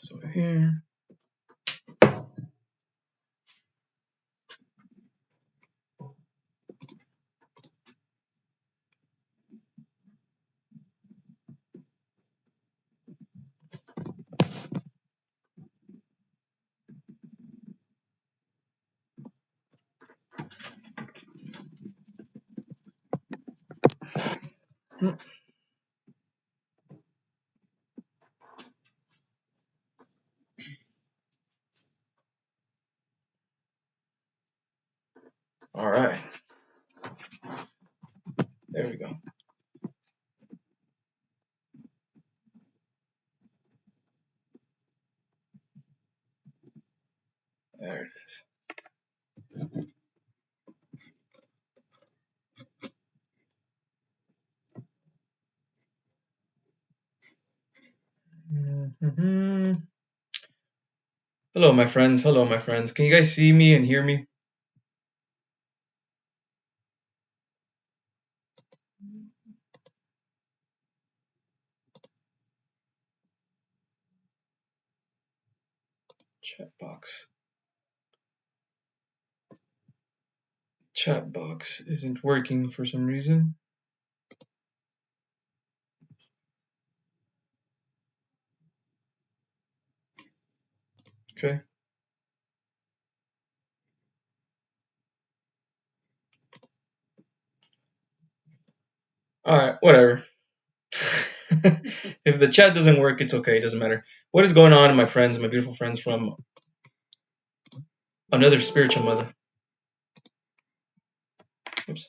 So here. All right. There we go. There it is. Hello, my friends. Hello, my friends. Can you guys see me and hear me? Chat box. Chat box isn't working for some reason. Okay. All right, whatever. If the chat doesn't work, it's okay. It doesn't matter. What is going on, my friends, my beautiful friends from another spiritual mother? Oops.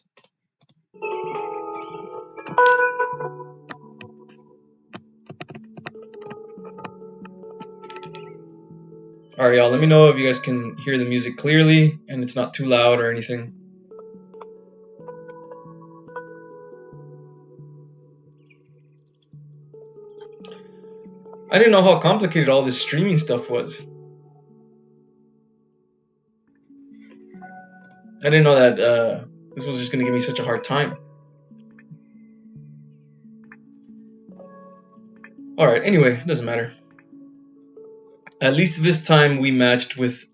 All right, y'all. Let me know if you guys can hear the music clearly and it's not too loud or anything. I didn't know how complicated all this streaming stuff was. I didn't know that this was just going to give me such a hard time. Alright, anyway, it doesn't matter. At least this time we matched with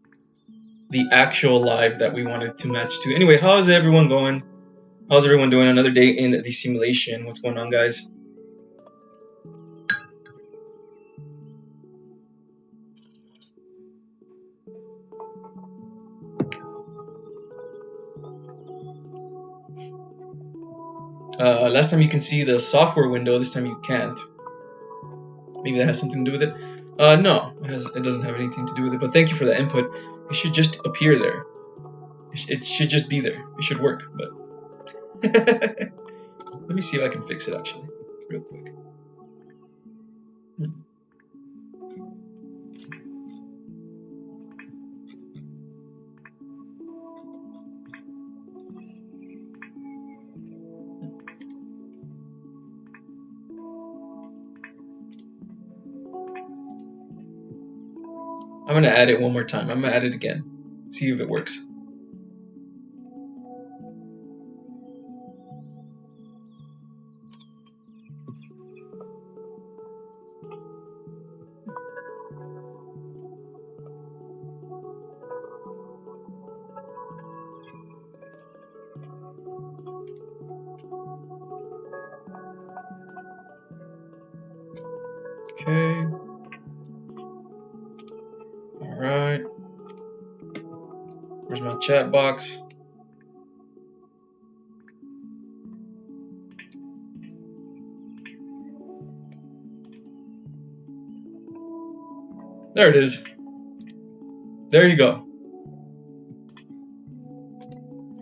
the actual live that we wanted to match to. Anyway, how's everyone going? How's everyone doing? Another day in the simulation. What's going on, guys? Last time you can see the software window, this time you can't. Maybe that has something to do with it. No, it doesn't have anything to do with it, but thank you for the input. It should just appear there. It should just be there. It should work, but... Let me see if I can fix it, actually, real quick. I'm going to add it one more time. I'm going to add it again. See if it works. Okay. Alright. Where's my chat box? There it is. There you go.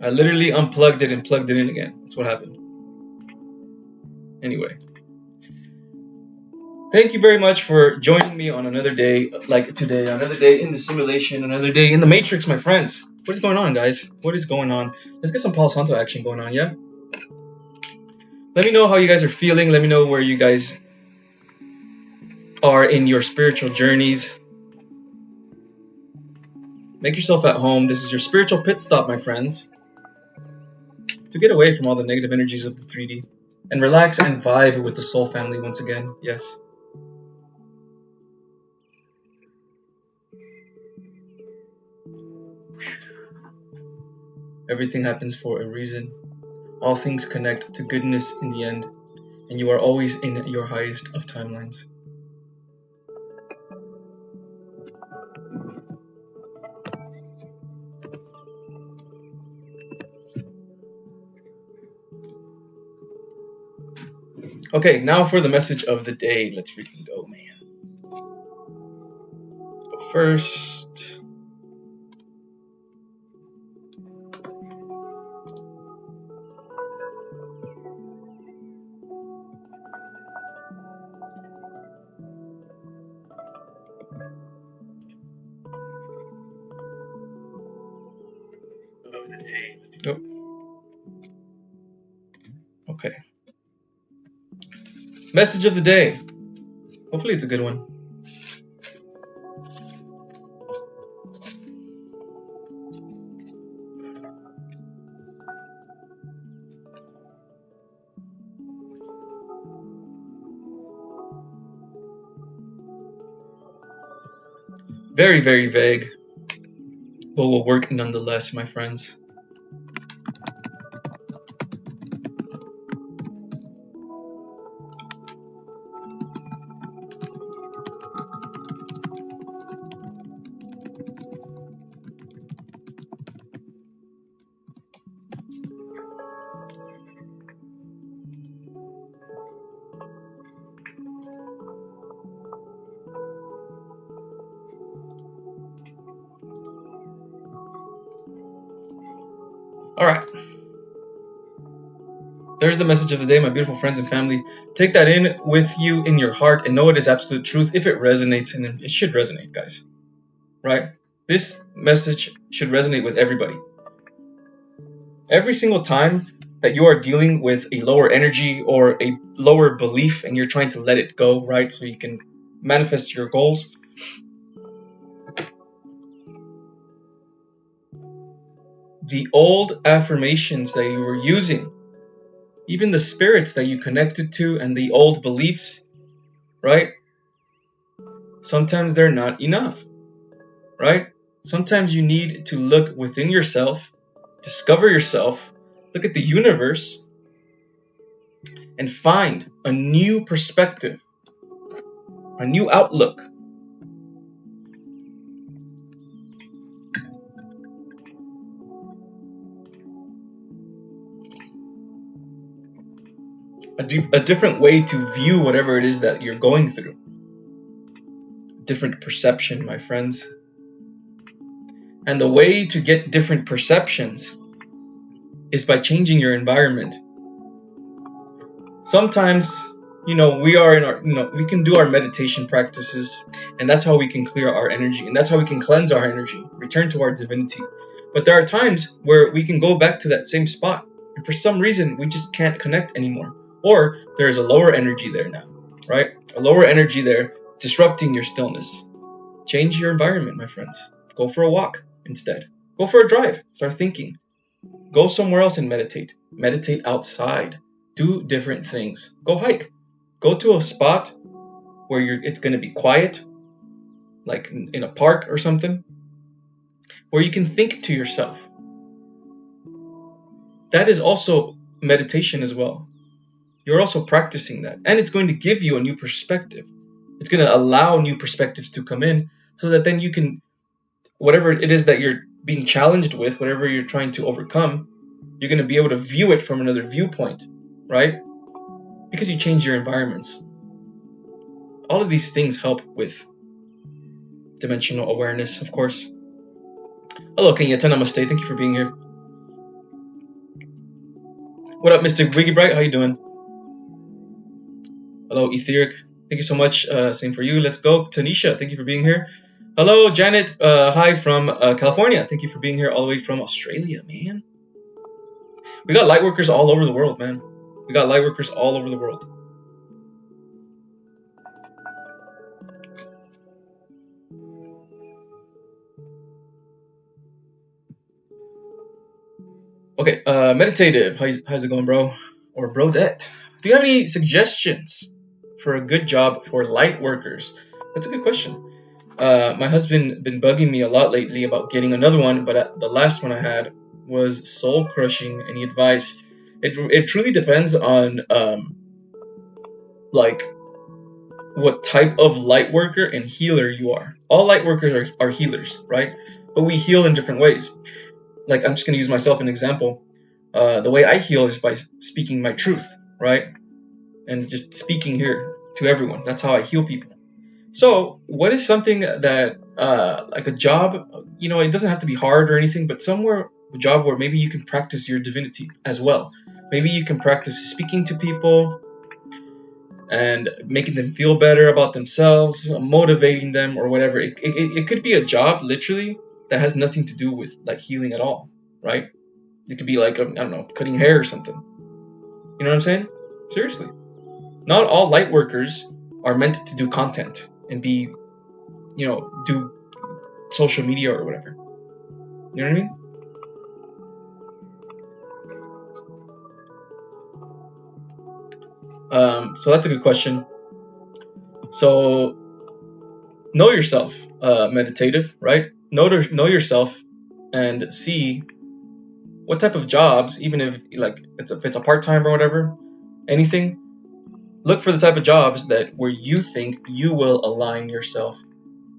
I literally unplugged it and plugged it in again. That's what happened. Anyway. Thank you very much for joining me on another day like today. Another day in the simulation. Another day in the Matrix, my friends. What is going on, guys? What is going on? Let's get some Palo Santo action going on, yeah? Let me know how you guys are feeling. Let me know where you guys are in your spiritual journeys. Make yourself at home. This is your spiritual pit stop, my friends. To get away from all the negative energies of the 3D. And relax and vibe with the soul family once again. Yes. Everything happens for a reason. All things connect to goodness in the end, and you are always in your highest of timelines. Okay, now for the message of the day. Let's freaking go, man. But first, oh, okay. Message of the day. Hopefully it's a good one. Very, very vague, but will work nonetheless, my friends. All right. There's the message of the day, my beautiful friends and family. Take that in with you in your heart and know it is absolute truth if it resonates, and it should resonate, guys. Right? This message should resonate with everybody. Every single time that you are dealing with a lower energy or a lower belief and you're trying to let it go, right, so you can manifest your goals, the old affirmations that you were using, even the spirits that you connected to and the old beliefs, right? Sometimes they're not enough, right? Sometimes you need to look within yourself, discover yourself, look at the universe, and find a new perspective, a new outlook. A different way to view whatever it is that you're going through. Different perception, my friends. And the way to get different perceptions is by changing your environment. Sometimes, we are in our, we can do our meditation practices, and that's how we can clear our energy, and that's how we can cleanse our energy, return to our divinity. But there are times where we can go back to that same spot, and for some reason, we just can't connect anymore. Or there is a lower energy there now, right? A lower energy there disrupting your stillness. Change your environment, my friends. Go for a walk instead. Go for a drive. Start thinking. Go somewhere else and meditate. Meditate outside. Do different things. Go hike. Go to a spot where it's going to be quiet, like in a park or something, where you can think to yourself. That is also meditation as well. You're also practicing that. And it's going to give you a new perspective. It's going to allow new perspectives to come in so that then you can, whatever it is that you're being challenged with, whatever you're trying to overcome, you're going to be able to view it from another viewpoint, right? Because you change your environments. All of these things help with dimensional awareness, of course. Hello, Kenyatta. Namaste. Thank you for being here. What up, Mr. Wiggy Bright? How you doing? Hello, Etheric. Thank you so much. Same for you. Let's go. Tanisha, thank you for being here. Hello, Janet. Hi from California. Thank you for being here all the way from Australia, man. We got lightworkers all over the world, man. We got lightworkers all over the world. Okay, meditative. How's it going, bro? Or brodette? Do you have any suggestions for a good job for light workers? That's a good question. My husband been bugging me a lot lately about getting another one, but the last one I had was soul crushing. Any advice? It truly depends on like what type of light worker and healer you are. All light workers are healers, right? But we heal in different ways. Like, I'm just gonna use myself as an example. The way I heal is by speaking my truth, right? And just speaking here to everyone. That's how I heal people. So, what is something that, like a job, you know, it doesn't have to be hard or anything, but somewhere, a job where maybe you can practice your divinity as well. Maybe you can practice speaking to people and making them feel better about themselves, motivating them or whatever. It could be a job, literally, that has nothing to do with, like, healing at all, right? It could be like, I don't know, cutting hair or something. You know what I'm saying? Seriously. Not all light workers are meant to do content and be, you know, do social media or whatever. You know what I mean? So that's a good question. So know yourself, meditative, right? Know yourself and see what type of jobs, even if like if it's a part-time or whatever, anything. Look for the type of jobs that where you think you will align yourself,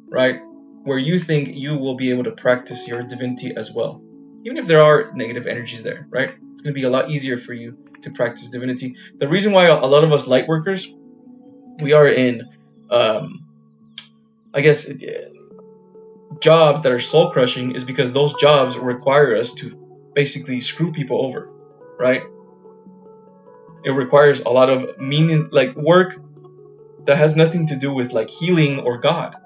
right? Where you think you will be able to practice your divinity as well. Even if there are negative energies there, right? It's going to be a lot easier for you to practice divinity. The reason why a lot of us light workers, we are in, I guess, jobs that are soul crushing is because those jobs require us to basically screw people over, right? It requires a lot of meaning, like work that has nothing to do with like healing or God.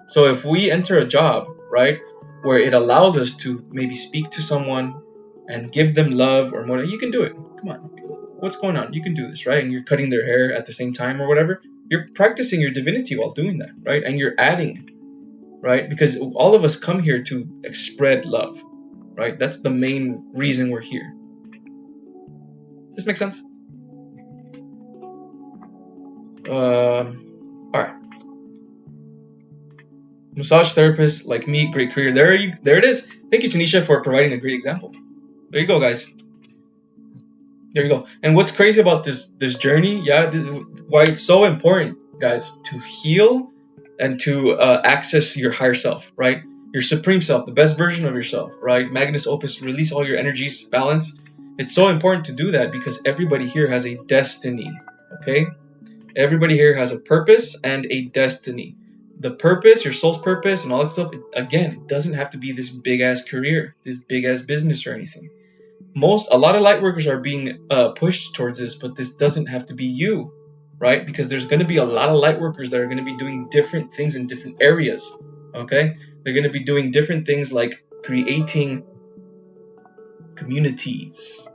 So if we enter a job, right, where it allows us to maybe speak to someone and give them love or more, you can do it. Come on, what's going on? You can do this, right? And you're cutting their hair at the same time or whatever. You're practicing your divinity while doing that, right? And you're adding, right? Because all of us come here to spread love, right? That's the main reason we're here. Does this make sense? All right. Massage therapist like me, great career. There it is. Thank you, Tanisha, for providing a great example. There you go, guys. There you go. And what's crazy about this journey, why it's so important, guys, to heal and to access your higher self, right? Your supreme self, the best version of yourself, right? Magnus Opus, release all your energies, balance. It's so important to do that because everybody here has a destiny, okay? Everybody here has a purpose and a destiny. The purpose, your soul's purpose and all that stuff, it doesn't have to be this big-ass career, this big-ass business or anything. A lot of light workers are being pushed towards this, but this doesn't have to be you, right? Because there's going to be a lot of light workers that are going to be doing different things in different areas, okay? They're going to be doing different things like creating communities,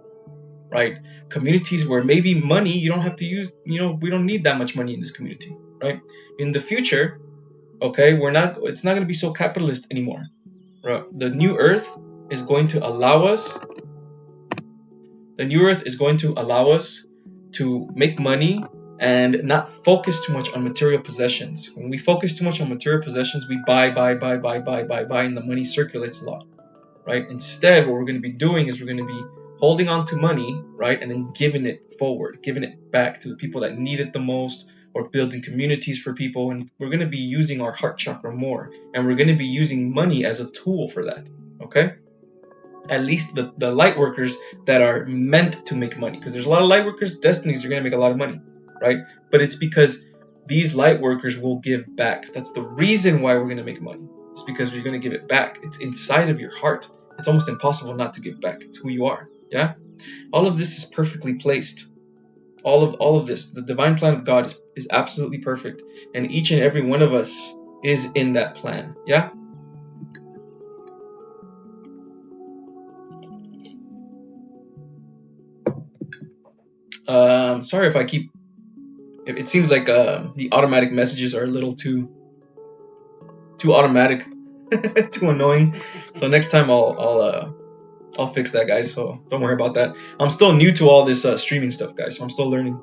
right? Communities where maybe money, you don't have to use, we don't need that much money in this community, right? In the future, okay, it's not going to be so capitalist anymore, right? The new earth is going to allow us to make money and not focus too much on material possessions. When we focus too much on material possessions, we buy, and the money circulates a lot, right? Instead, what we're going to be doing is we're going to be holding on to money, right, and then giving it forward, giving it back to the people that need it the most, or building communities for people. And we're going to be using our heart chakra more, and we're going to be using money as a tool for that, okay? At least the light workers that are meant to make money, because there's a lot of light workers' destinies are going to make a lot of money, right? But it's because these light workers will give back. That's the reason why we're going to make money. It's because you're going to give it back. It's inside of your heart. It's almost impossible not to give back. It's who you are. Yeah, all of this is perfectly placed. All of this, the divine plan of God is absolutely perfect, and each and every one of us is in that plan. Yeah. Sorry if I keep. It seems like the automatic messages are a little too automatic, too annoying. So next time I'll fix that, guys, so don't worry about that. I'm still new to all this streaming stuff, guys, so I'm still learning.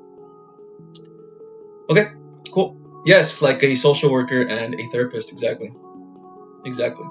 Okay, cool. Yes, like a social worker and a therapist. Exactly. Exactly.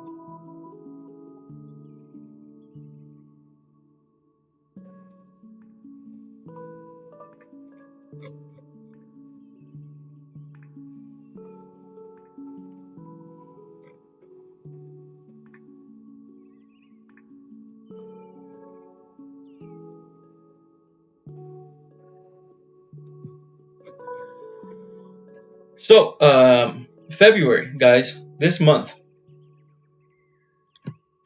So, February, guys, this month,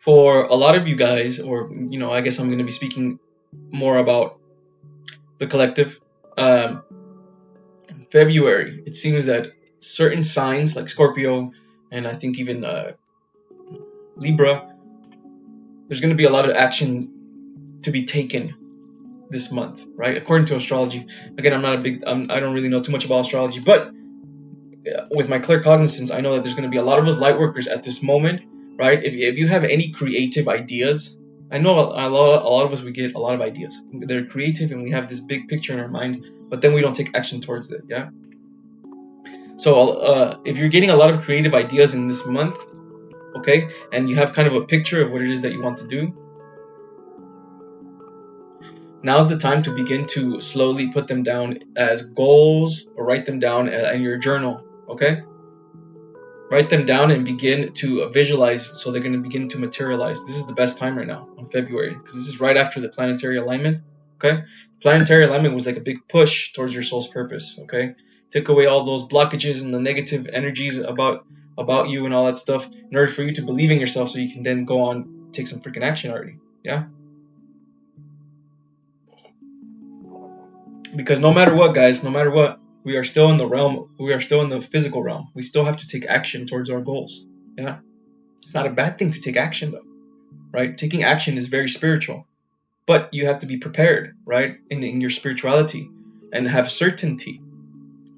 for a lot of you guys, or, I guess I'm going to be speaking more about the collective. Um, February, it seems that certain signs like Scorpio and I think even Libra, there's going to be a lot of action to be taken this month, right? According to astrology. Again, I don't really know too much about astrology, but with my clear cognizance, I know that there's going to be a lot of us light workers at this moment, right? If you have any creative ideas, I know a lot of us, we get a lot of ideas. They're creative and we have this big picture in our mind, but then we don't take action towards it, yeah? So if you're getting a lot of creative ideas in this month, okay, and you have kind of a picture of what it is that you want to do, now's the time to begin to slowly put them down as goals or write them down in your journal, okay? Write them down and begin to visualize, so they're going to begin to materialize. This is the best time right now, in February, because this is right after the planetary alignment, okay? Planetary alignment was like a big push towards your soul's purpose, okay? Took away all those blockages and the negative energies about you and all that stuff in order for you to believe in yourself, so you can then go on, take some freaking action already, yeah? Because no matter what, guys, no matter what, we are still in the physical realm. We still have to take action towards our goals. Yeah. It's not a bad thing to take action though, right? Taking action is very spiritual, but you have to be prepared, right? In your spirituality and have certainty.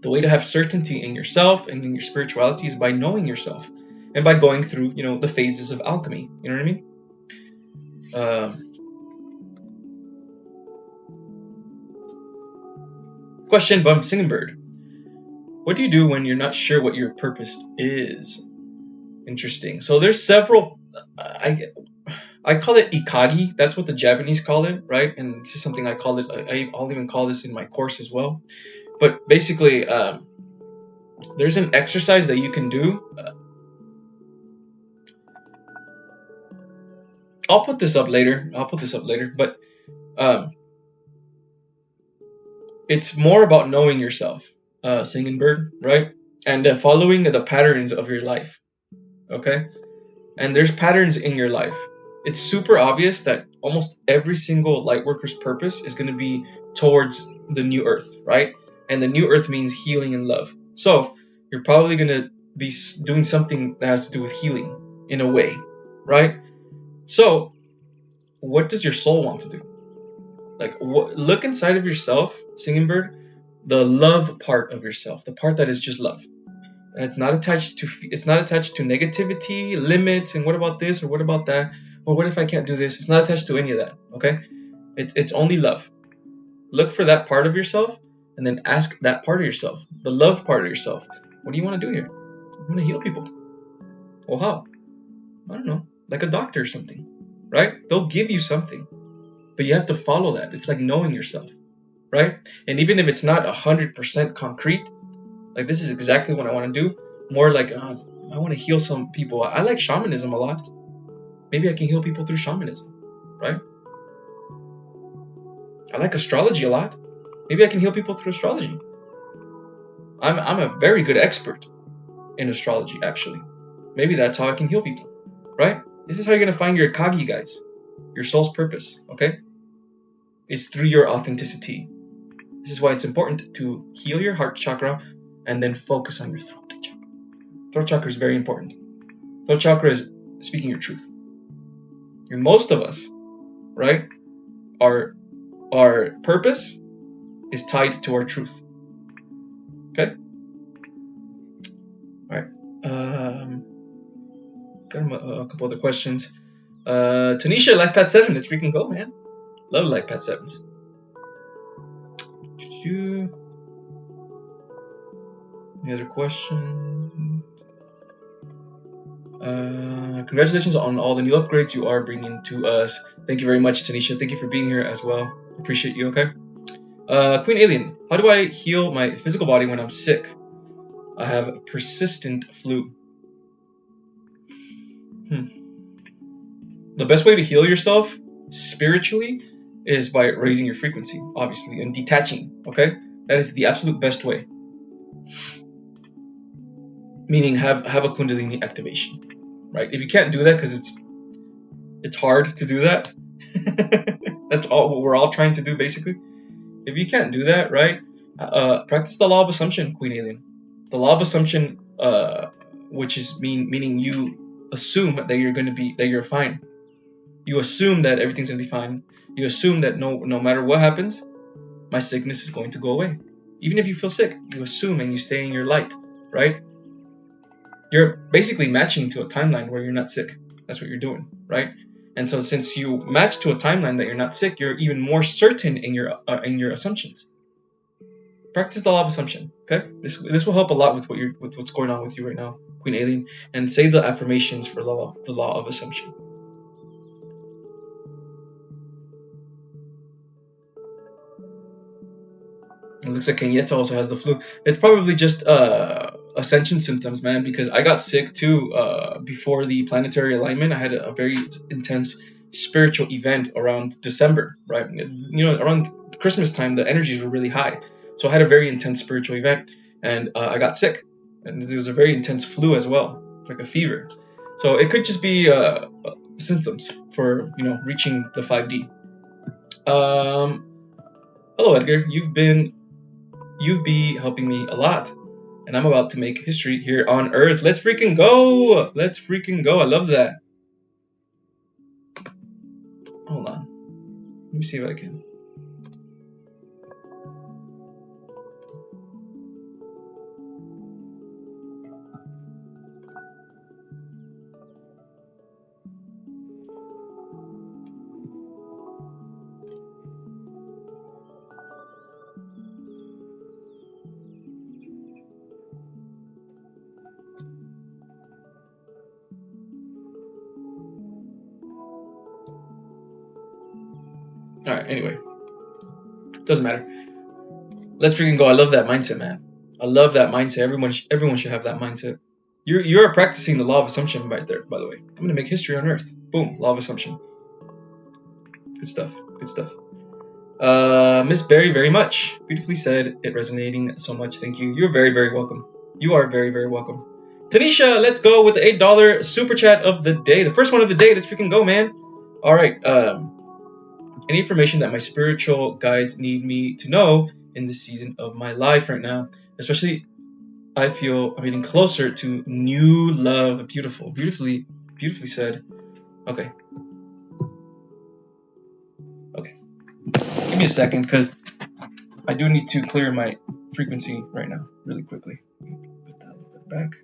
The way to have certainty in yourself and in your spirituality is by knowing yourself and by going through, the phases of alchemy. You know what I mean? Question by Singing Bird. What do you do when you're not sure what your purpose is? Interesting. So there's several. I call it ikagi. That's what the Japanese call it, right? And this is something I call it. I'll even call this in my course as well. But basically, there's an exercise that you can do. I'll put this up later. But it's more about knowing yourself, Singing Bird, right? And following the patterns of your life, okay? And there's patterns in your life. It's super obvious that almost every single light worker's purpose is going to be towards the new earth, right? And the new earth means healing and love. So you're probably going to be doing something that has to do with healing in a way, right? So what does your soul want to do? Like, look inside of yourself, Singing Bird, the love part of yourself, the part that is just love. And it's not attached to negativity, limits, and what about this or what about that, or what if I can't do this? It's not attached to any of that, okay? It's only love. Look for that part of yourself and then ask that part of yourself, the love part of yourself, what do you want to do here? I want to heal people. Well, how? I don't know, like a doctor or something, right? They'll give you something, but you have to follow that. It's like knowing yourself, right? And even if it's not 100% concrete, like this is exactly what I want to do, more like I want to heal some people. I like shamanism a lot. Maybe I can heal people through shamanism, right? I like astrology a lot. Maybe I can heal people through astrology. I'm a very good expert in astrology, actually. Maybe that's how I can heal people, right? This is how you're going to find your ikagi, guys. Your soul's purpose, okay? It's through your authenticity. This is why it's important to heal your heart chakra and then focus on your throat chakra. Throat chakra is very important. Throat chakra is speaking your truth. And most of us, right, our purpose is tied to our truth. Okay? All right. Got a couple other questions. Tanisha, Life Path 7. Let's freaking go, man. Love Life Path 7s. Any other question? Congratulations on all the new upgrades you are bringing to us. Thank you very much, Tanisha. Thank you for being here as well. Appreciate you, okay? Queen Alien, how do I heal my physical body when I'm sick? I have persistent flu. The best way to heal yourself spiritually is by raising your frequency, obviously, and detaching, okay? That is the absolute best way. Meaning have a Kundalini activation, right? If you can't do that because it's hard to do that, that's all what we're all trying to do, basically. If you can't do that, right, practice the law of assumption, Queen Alien. The law of assumption, which is meaning you assume that you're fine. You assume that everything's gonna be fine. You assume that no matter what happens, my sickness is going to go away. Even if you feel sick, you assume and you stay in your light, right? You're basically matching to a timeline where you're not sick. That's what you're doing, right? And so since you match to a timeline that you're not sick, you're even more certain in your assumptions. Practice the law of assumption, okay? This will help a lot with what's going on with you right now, Queen Alien. And say the affirmations for the law of assumption. It looks like Kenyetta also has the flu. It's probably just ascension symptoms, man, because I got sick too before the planetary alignment. I had a very intense spiritual event around December, right? You know, around Christmas time, the energies were really high. So I had a very intense spiritual event, and I got sick. And there was a very intense flu as well. It's like a fever. So it could just be symptoms for, reaching the 5D. Hello, Edgar. You've been helping me a lot, and I'm about to make history here on Earth. Let's freaking go! Let's freaking go! I love that. Hold on. Let me see if I can. Alright, anyway. Doesn't matter. Let's freaking go. I love that mindset, man. I love that mindset. Everyone should have that mindset. You're practicing the law of assumption right there, by the way. I'm gonna make history on Earth. Boom, law of assumption. Good stuff. Good stuff. Miss Berry, very much. Beautifully said. It resonating so much. Thank you. You're very, very welcome. You are very, very welcome. Tanisha, let's go with the $8 super chat of the day. The first one of the day. Let's freaking go, man. All right. Any information that my spiritual guides need me to know in this season of my life right now, especially I feel I'm getting closer to new love. Beautiful, beautifully said. Okay. Give me a second, because I do need to clear my frequency right now, really quickly. Put that a little bit back.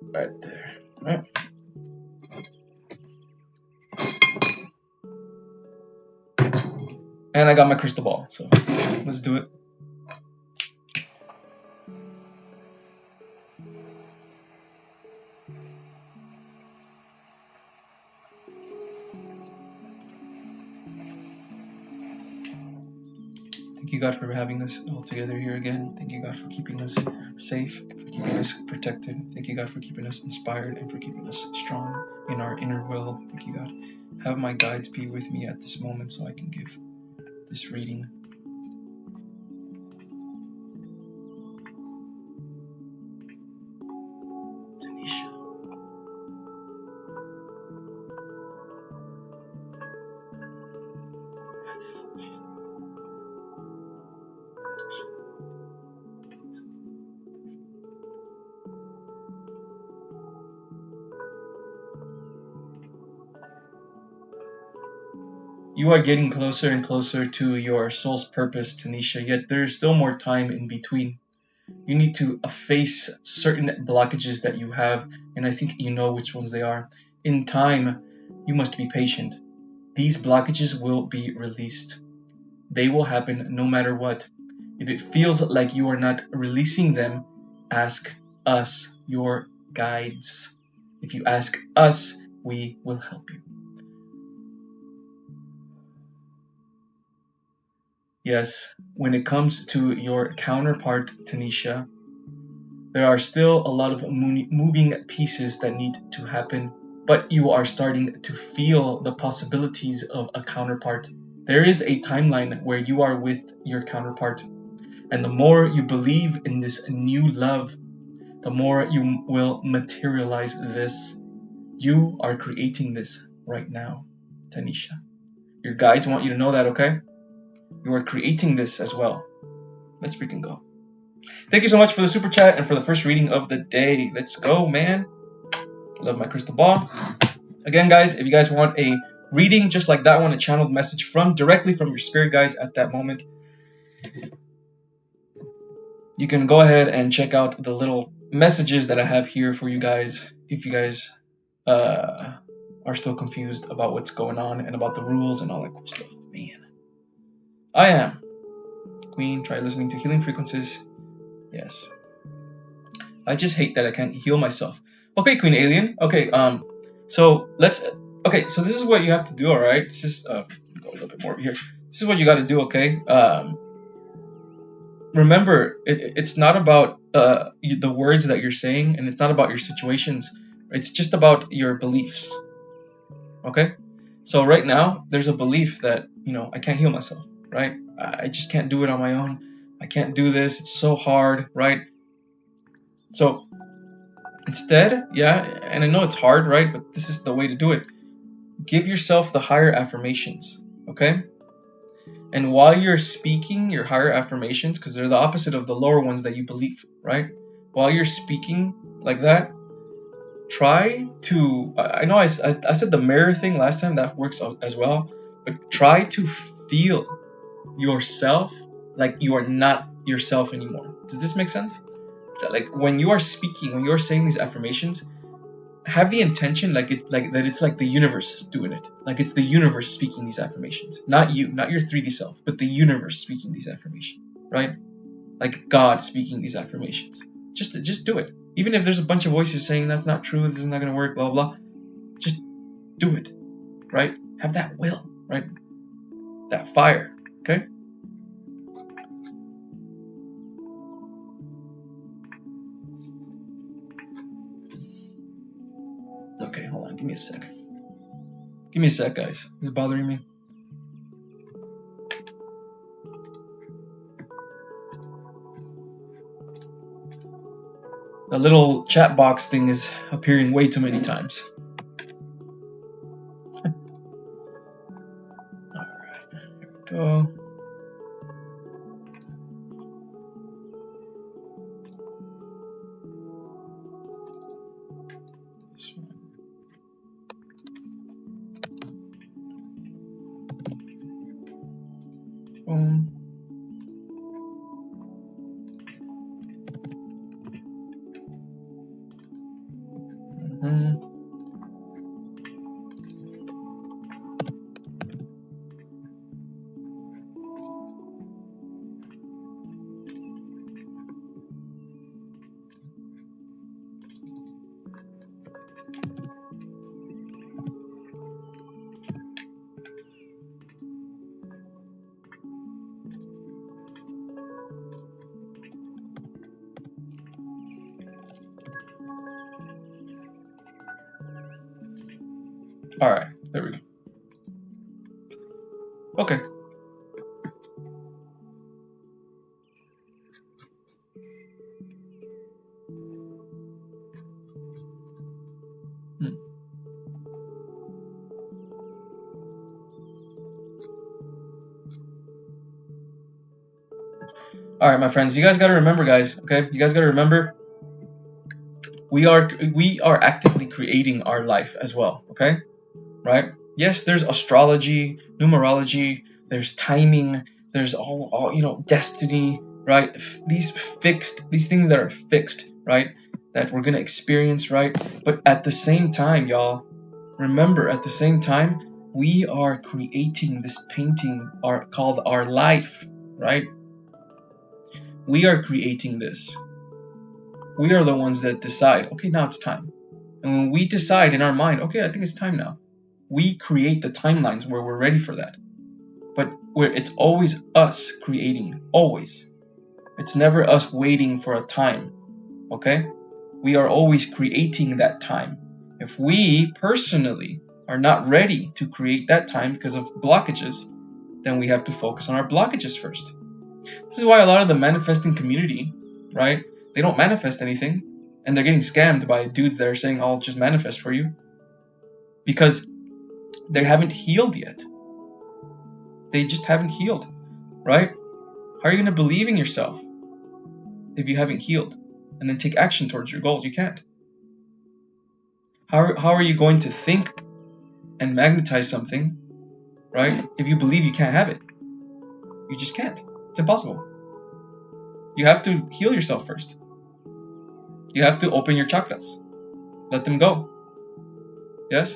Right there. All right. And I got my crystal ball, so let's do it. Thank you, God, for having us all together here again. Thank you, God, for keeping us safe, for keeping us protected. Thank you, God, for keeping us inspired and for keeping us strong in our inner will. Thank you, God. Have my guides be with me at this moment so I can give this reading. Tanisha. You are getting closer and closer to your soul's purpose, Tanisha, yet there is still more time in between. You need to face certain blockages that you have, and I think you know which ones they are. In time, you must be patient. These blockages will be released. They will happen no matter what. If it feels like you are not releasing them, ask us, your guides. If you ask us, we will help you. Yes, when it comes to your counterpart, Tanisha, there are still a lot of moving pieces that need to happen, but you are starting to feel the possibilities of a counterpart. There is a timeline where you are with your counterpart, and the more you believe in this new love, the more you will materialize this. You are creating this right now, Tanisha. Your guides want you to know that, okay? You are creating this as well. Let's freaking go. Thank you so much for the super chat and for the first reading of the day. Let's go, man. Love my crystal ball. Again, guys, if you guys want a reading just like that one, a channeled message directly from your spirit guides at that moment, you can go ahead and check out the little messages that I have here for you guys if you guys are still confused about what's going on and about the rules and all that cool stuff. Man. I am. Queen, try listening to healing frequencies. Yes. I just hate that I can't heal myself. Okay, Queen Alien. Okay, so let's... Okay, so this is what you have to do, alright? It's just... go a little bit more over here. This is what you gotta do, okay? Remember, it's not about the words that you're saying, and it's not about your situations. It's just about your beliefs. Okay? So right now, there's a belief that, you know, I can't heal myself, right? I just can't do it on my own. I can't do this. It's so hard, right? So instead, yeah, and I know it's hard, right? But this is the way to do it. Give yourself the higher affirmations, okay? And while you're speaking your higher affirmations, because they're the opposite of the lower ones that you believe, right? While you're speaking like that, try to, I know I said the mirror thing last time, that works as well, but try to feel yourself like you are not yourself anymore. Does this make sense? Like when you are speaking, when you are saying these affirmations, have the intention like it's like the universe doing it. Like it's the universe speaking these affirmations. Not you, not your 3D self, but the universe speaking these affirmations, right? Like God speaking these affirmations. Just do it. Even if there's a bunch of voices saying that's not true, this is not going to work, blah, blah, just do it, right? Have that will, right? That fire, okay? Okay, hold on, give me a sec. Give me a sec, guys. This is bothering me. The little chat box thing is appearing way too many times. Alright, here we go. This one. Boom. All right, there we go. Okay. All right, my friends, you guys got to remember, guys, okay? You guys got to remember we are actively creating our life as well, okay? Right? Yes, there's astrology, numerology, there's timing, there's all you know, destiny, right? These things that are fixed, right? That we're gonna experience, right? But at the same time, y'all, remember, at the same time, we are creating this painting called our life, right? We are creating this. We are the ones that decide, okay, now it's time. And when we decide in our mind, okay, I think it's time now, we create the timelines where we're ready for that. But where it's always us creating, always. It's never us waiting for a time, okay? We are always creating that time. If we personally are not ready to create that time because of blockages, then we have to focus on our blockages first. This is why a lot of the manifesting community, right? They don't manifest anything, and they're getting scammed by dudes that are saying, I'll just manifest for you. Because they haven't healed yet. They just haven't healed, right? How are you going to believe in yourself if you haven't healed and then take action towards your goals? You can't. How are you going to think and magnetize something, right, if you believe you can't have it? You just can't. It's impossible. You have to heal yourself first. You have to open your chakras. Let them go. Yes?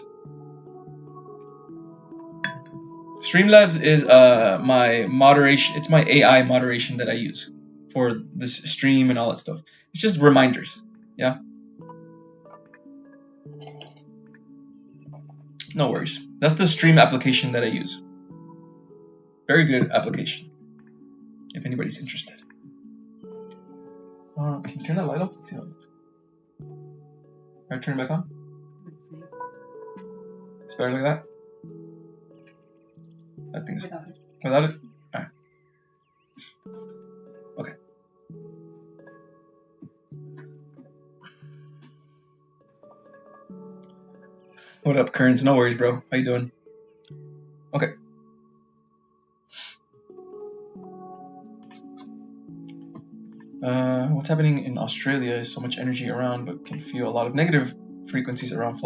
Streamlabs is my moderation. It's my AI moderation that I use for this stream and all that stuff. It's just reminders. Yeah? No worries. That's the stream application that I use. Very good application. If anybody's interested. Can you turn that light off? Let's see how it looks. Alright, turn it back on. It's better like that? I think so. Without it? Alright. Okay. What up, Kearns? No worries, bro. How you doing? Okay. What's happening in Australia is so much energy around, but can feel a lot of negative frequencies around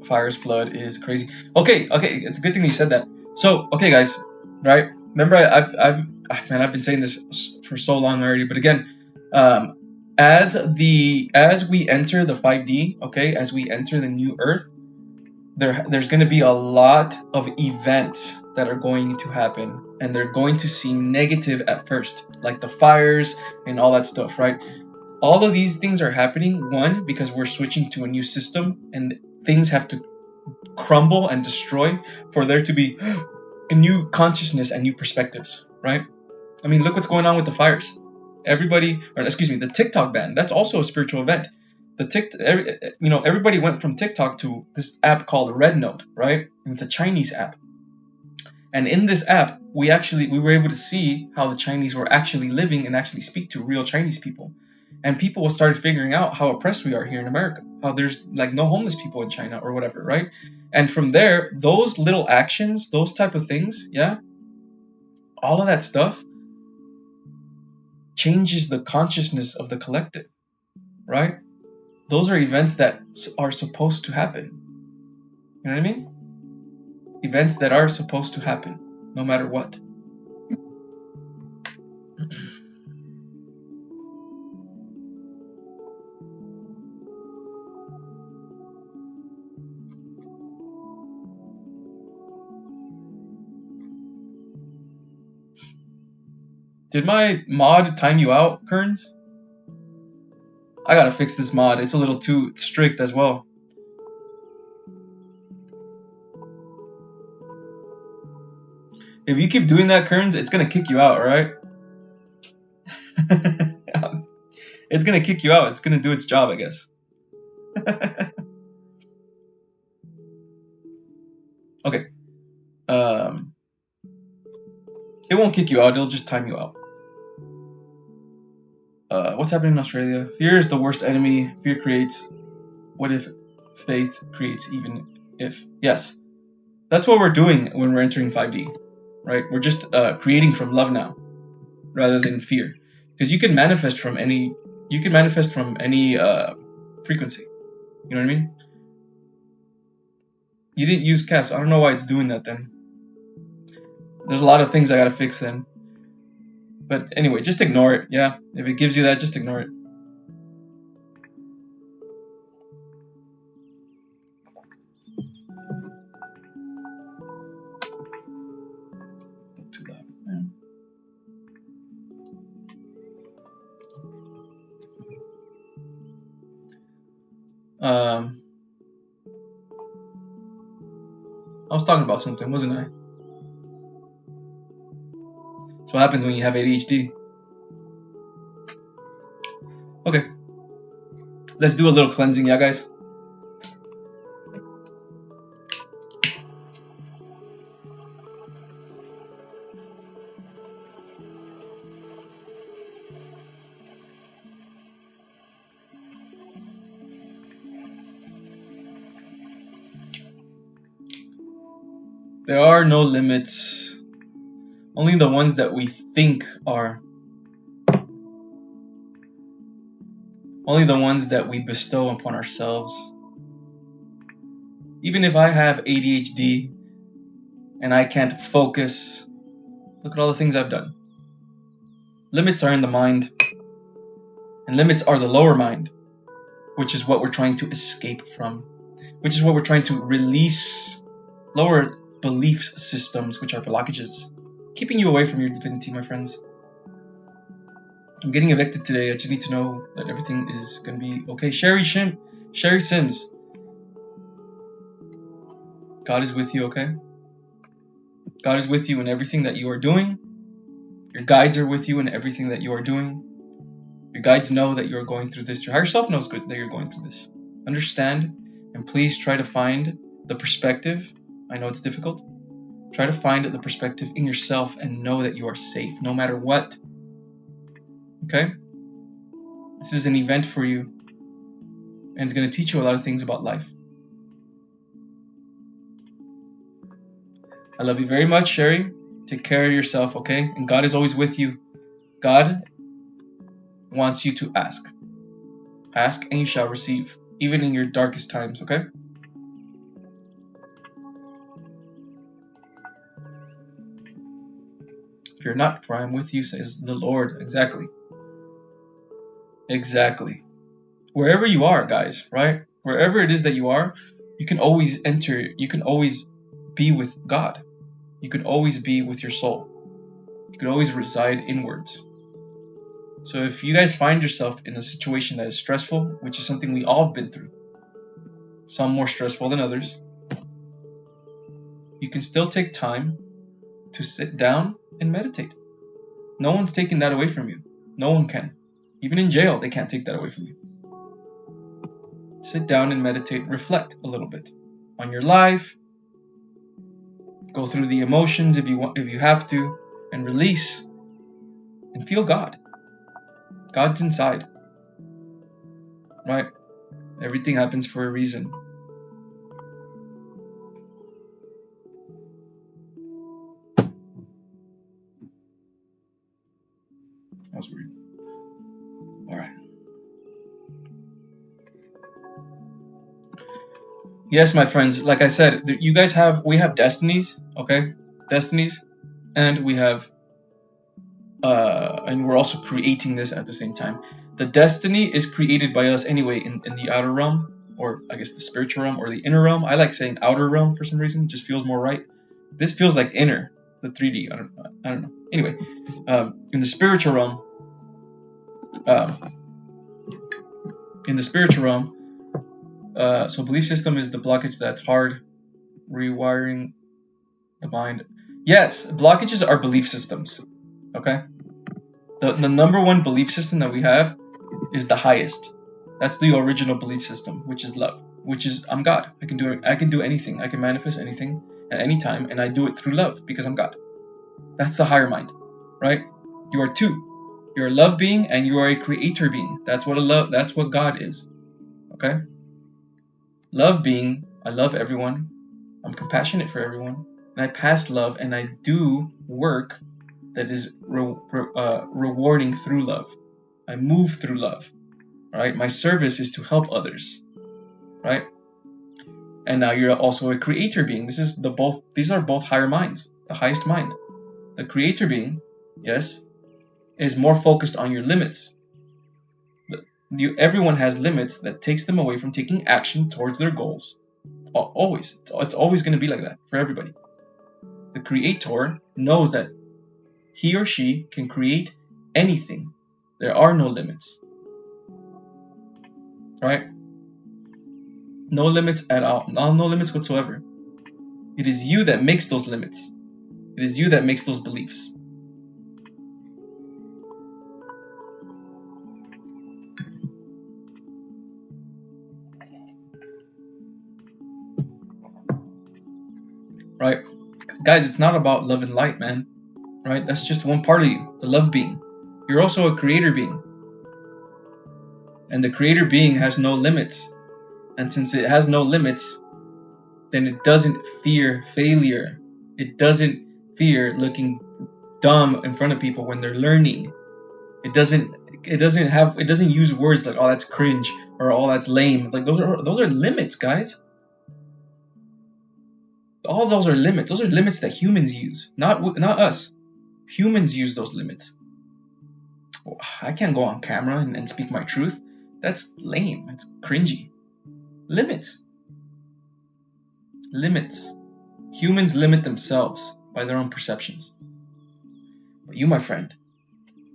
fires, flood is crazy. Okay, it's a good thing you said that. So, okay, guys, right? Remember, I've been saying this for so long already, but again, as we enter the 5D, okay, as we enter the new Earth, there's going to be a lot of events that are going to happen, and they're going to seem negative at first, like the fires and all that stuff, right? All of these things are happening, one, because we're switching to a new system, and things have to crumble and destroy for there to be a new consciousness and new perspectives, right? I mean, look what's going on with the fires. The TikTok ban, that's also a spiritual event. Everybody went from TikTok to this app called Red Note, right? And it's a Chinese app. And in this app, we were able to see how the Chinese were actually living and actually speak to real Chinese people. And people started figuring out how oppressed we are here in America, how there's like no homeless people in China or whatever, right? And from there, those little actions, those type of things, yeah, all of that stuff changes the consciousness of the collective, right? Those are events that are supposed to happen. You know what I mean? Events that are supposed to happen, no matter what. Did my mod time you out, Kearns? I gotta fix this mod. It's a little too strict as well. If you keep doing that, Kearns, it's gonna kick you out, alright? It's gonna kick you out. It's gonna do its job, I guess. Okay. It won't kick you out. It'll just time you out. What's happening in Australia? Fear is the worst enemy. Fear creates. What if faith creates even if? Yes. That's what we're doing when we're entering 5D. Right? We're just creating from love now, rather than fear. Because you can manifest from any frequency. You know what I mean? You didn't use caps. I don't know why it's doing that then. There's a lot of things I gotta fix then. But anyway, just ignore it, yeah? If it gives you that, just ignore it. Not too loud. I was talking about something, wasn't I? That's what happens when you have ADHD. Okay. Let's do a little cleansing, yeah, guys? There are no limits. Only the ones that we think are. Only the ones that we bestow upon ourselves. Even if I have ADHD and I can't focus, look at all the things I've done. Limits are in the mind. And limits are the lower mind, which is what we're trying to escape from. Which is what we're trying to release. Lower belief systems, which are blockages. Keeping you away from your divinity, my friends. I'm getting evicted today. I just need to know that everything is going to be okay. Sherry Sims. God is with you, okay? God is with you in everything that you are doing. Your guides are with you in everything that you are doing. Your guides know that you are going through this. Your higher self knows that you're going through this. Understand, and please try to find the perspective. I know it's difficult. Try to find the perspective in yourself and know that you are safe, no matter what. Okay? This is an event for you, and it's going to teach you a lot of things about life. I love you very much, Sherry. Take care of yourself, okay? And God is always with you. God wants you to ask. Ask and you shall receive, even in your darkest times, okay? If you're not, for I am with you, says the Lord. Exactly. Exactly. Wherever you are, guys, right? Wherever it is that you are, you can always enter, you can always be with God. You can always be with your soul. You can always reside inwards. So if you guys find yourself in a situation that is stressful, which is something we all have been through, some more stressful than others, you can still take time to sit down and meditate. No one's taking that away from you. No one can. Even in jail, they can't take that away from you. Sit down and meditate, reflect a little bit on your life, go through the emotions if you have to, and release and feel God. God's inside, right? Everything happens for a reason. That was weird. All right. Yes, my friends, like I said, you guys we have destinies, okay? Destinies, and we have, and we're also creating this at the same time. The destiny is created by us anyway in the outer realm, or I guess the spiritual realm, or the inner realm. I like saying outer realm for some reason, it just feels more right. This feels like inner, the 3D, I don't know. Anyway, in the spiritual realm, so belief system is the blockage that's hard, rewiring the mind. Yes, blockages are belief systems, okay? The number one belief system that we have is the highest. That's the original belief system, which is love, which is I'm God. I can do anything. I can manifest anything at any time, and I do it through love because I'm God. That's the higher mind, right? You are two. You're a love being and you are a creator being. That's what God is. Okay? Love being, I love everyone. I'm compassionate for everyone. And I pass love and I do work that is rewarding through love. I move through love. Right? My service is to help others. Right? And now you're also a creator being. These are both higher minds. The highest mind. The creator being, yes, is more focused on your limits. Everyone has limits that takes them away from taking action towards their goals. Always. It's always going to be like that for everybody. The creator knows that he or she can create anything. There are no limits. Right? No limits at all. No limits whatsoever. It is you that makes those limits. It is you that makes those beliefs. Right? Guys, it's not about love and light, man. Right? That's just one part of you, the love being. You're also a creator being. And the creator being has no limits. And since it has no limits, then it doesn't fear failure. It doesn't fear looking dumb in front of people when they're learning. It doesn't use words like, oh, that's cringe, or oh, that's lame. Like those are limits, guys. All those are limits. Those are limits that humans use, not us. Humans use those limits. I can't go on camera and speak my truth. That's lame. That's cringy. Limits. Limits. Humans limit themselves by their own perceptions. But you, my friend,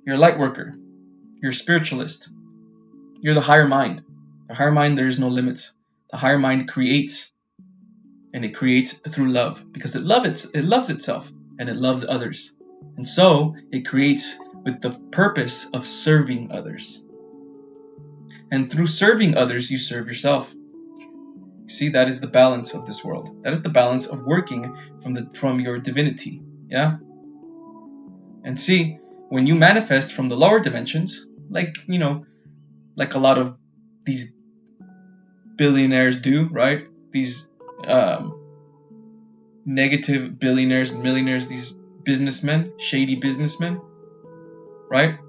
you're a light worker. You're a spiritualist. You're the higher mind. The higher mind, there is no limits. The higher mind creates. And it creates through love. Because it loves itself. And it loves others. And so, it creates with the purpose of serving others. And through serving others, you serve yourself. See, that is the balance of this world. That is the balance of working from your divinity. Yeah? And see, when you manifest from the lower dimensions, like a lot of these billionaires do, right? These negative billionaires and millionaires, these businessmen, shady businessmen, right?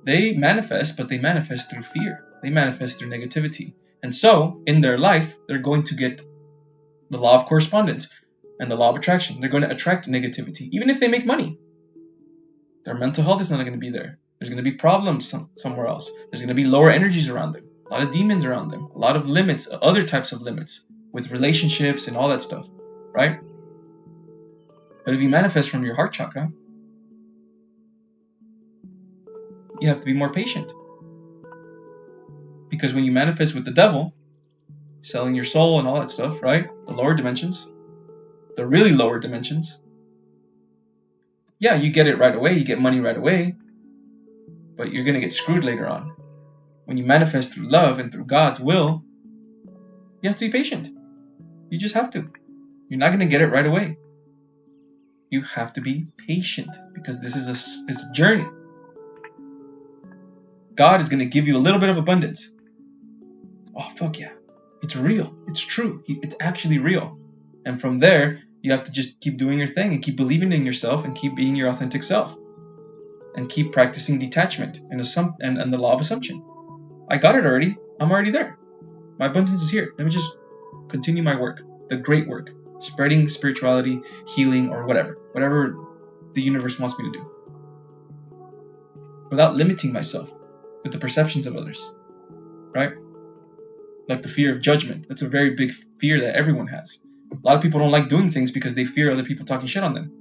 They manifest, but they manifest through fear. They manifest through negativity. And so, in their life, they're going to get the law of correspondence and the law of attraction. They're going to attract negativity, even if they make money. Their mental health is not going to be there. There's going to be problems somewhere else. There's going to be lower energies around them, a lot of demons around them, a lot of limits, other types of limits with relationships and all that stuff, right? But if you manifest from your heart chakra, you have to be more patient. Because when you manifest with the devil, selling your soul and all that stuff, right? The lower dimensions, the really lower dimensions. Yeah, you get it right away. You get money right away. But you're going to get screwed later on. When you manifest through love and through God's will, you have to be patient. You just have to. You're not going to get it right away. You have to be patient because this is a journey. God is going to give you a little bit of abundance. Oh, fuck yeah. It's real. It's true. It's actually real. And from there, you have to just keep doing your thing and keep believing in yourself and keep being your authentic self. And keep practicing detachment and the law of assumption. I got it already. I'm already there. My abundance is here. Let me just continue my work. The great work. Spreading spirituality, healing, or whatever the universe wants me to do. Without limiting myself with the perceptions of others. Right? Like the fear of judgment. That's a very big fear that everyone has. A lot of people don't like doing things because they fear other people talking shit on them.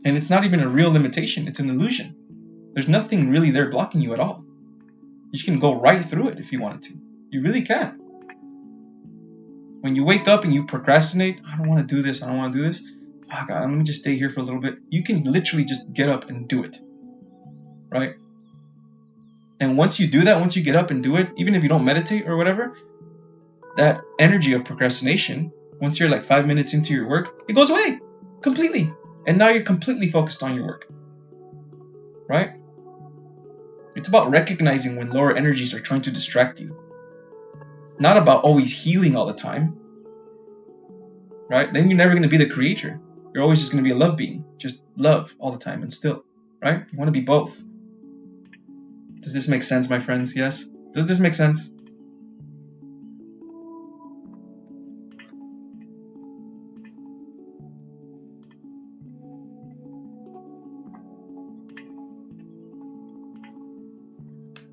And it's not even a real limitation. It's an illusion. There's nothing really there blocking you at all. You can go right through it if you wanted to. You really can. When you wake up and you procrastinate, I don't want to do this, I don't want to do this. Fuck, I'm going to just stay here for a little bit. You can literally just get up and do it. Right? And once you do that, once you get up and do it, even if you don't meditate or whatever, that energy of procrastination, once you're like 5 minutes into your work, it goes away completely. And now you're completely focused on your work. Right? It's about recognizing when lower energies are trying to distract you. Not about always healing all the time. Right? Then you're never going to be the creator. You're always just going to be a love being. Just love all the time and still. Right? You want to be both. Does this make sense, my friends? Yes? Does this make sense?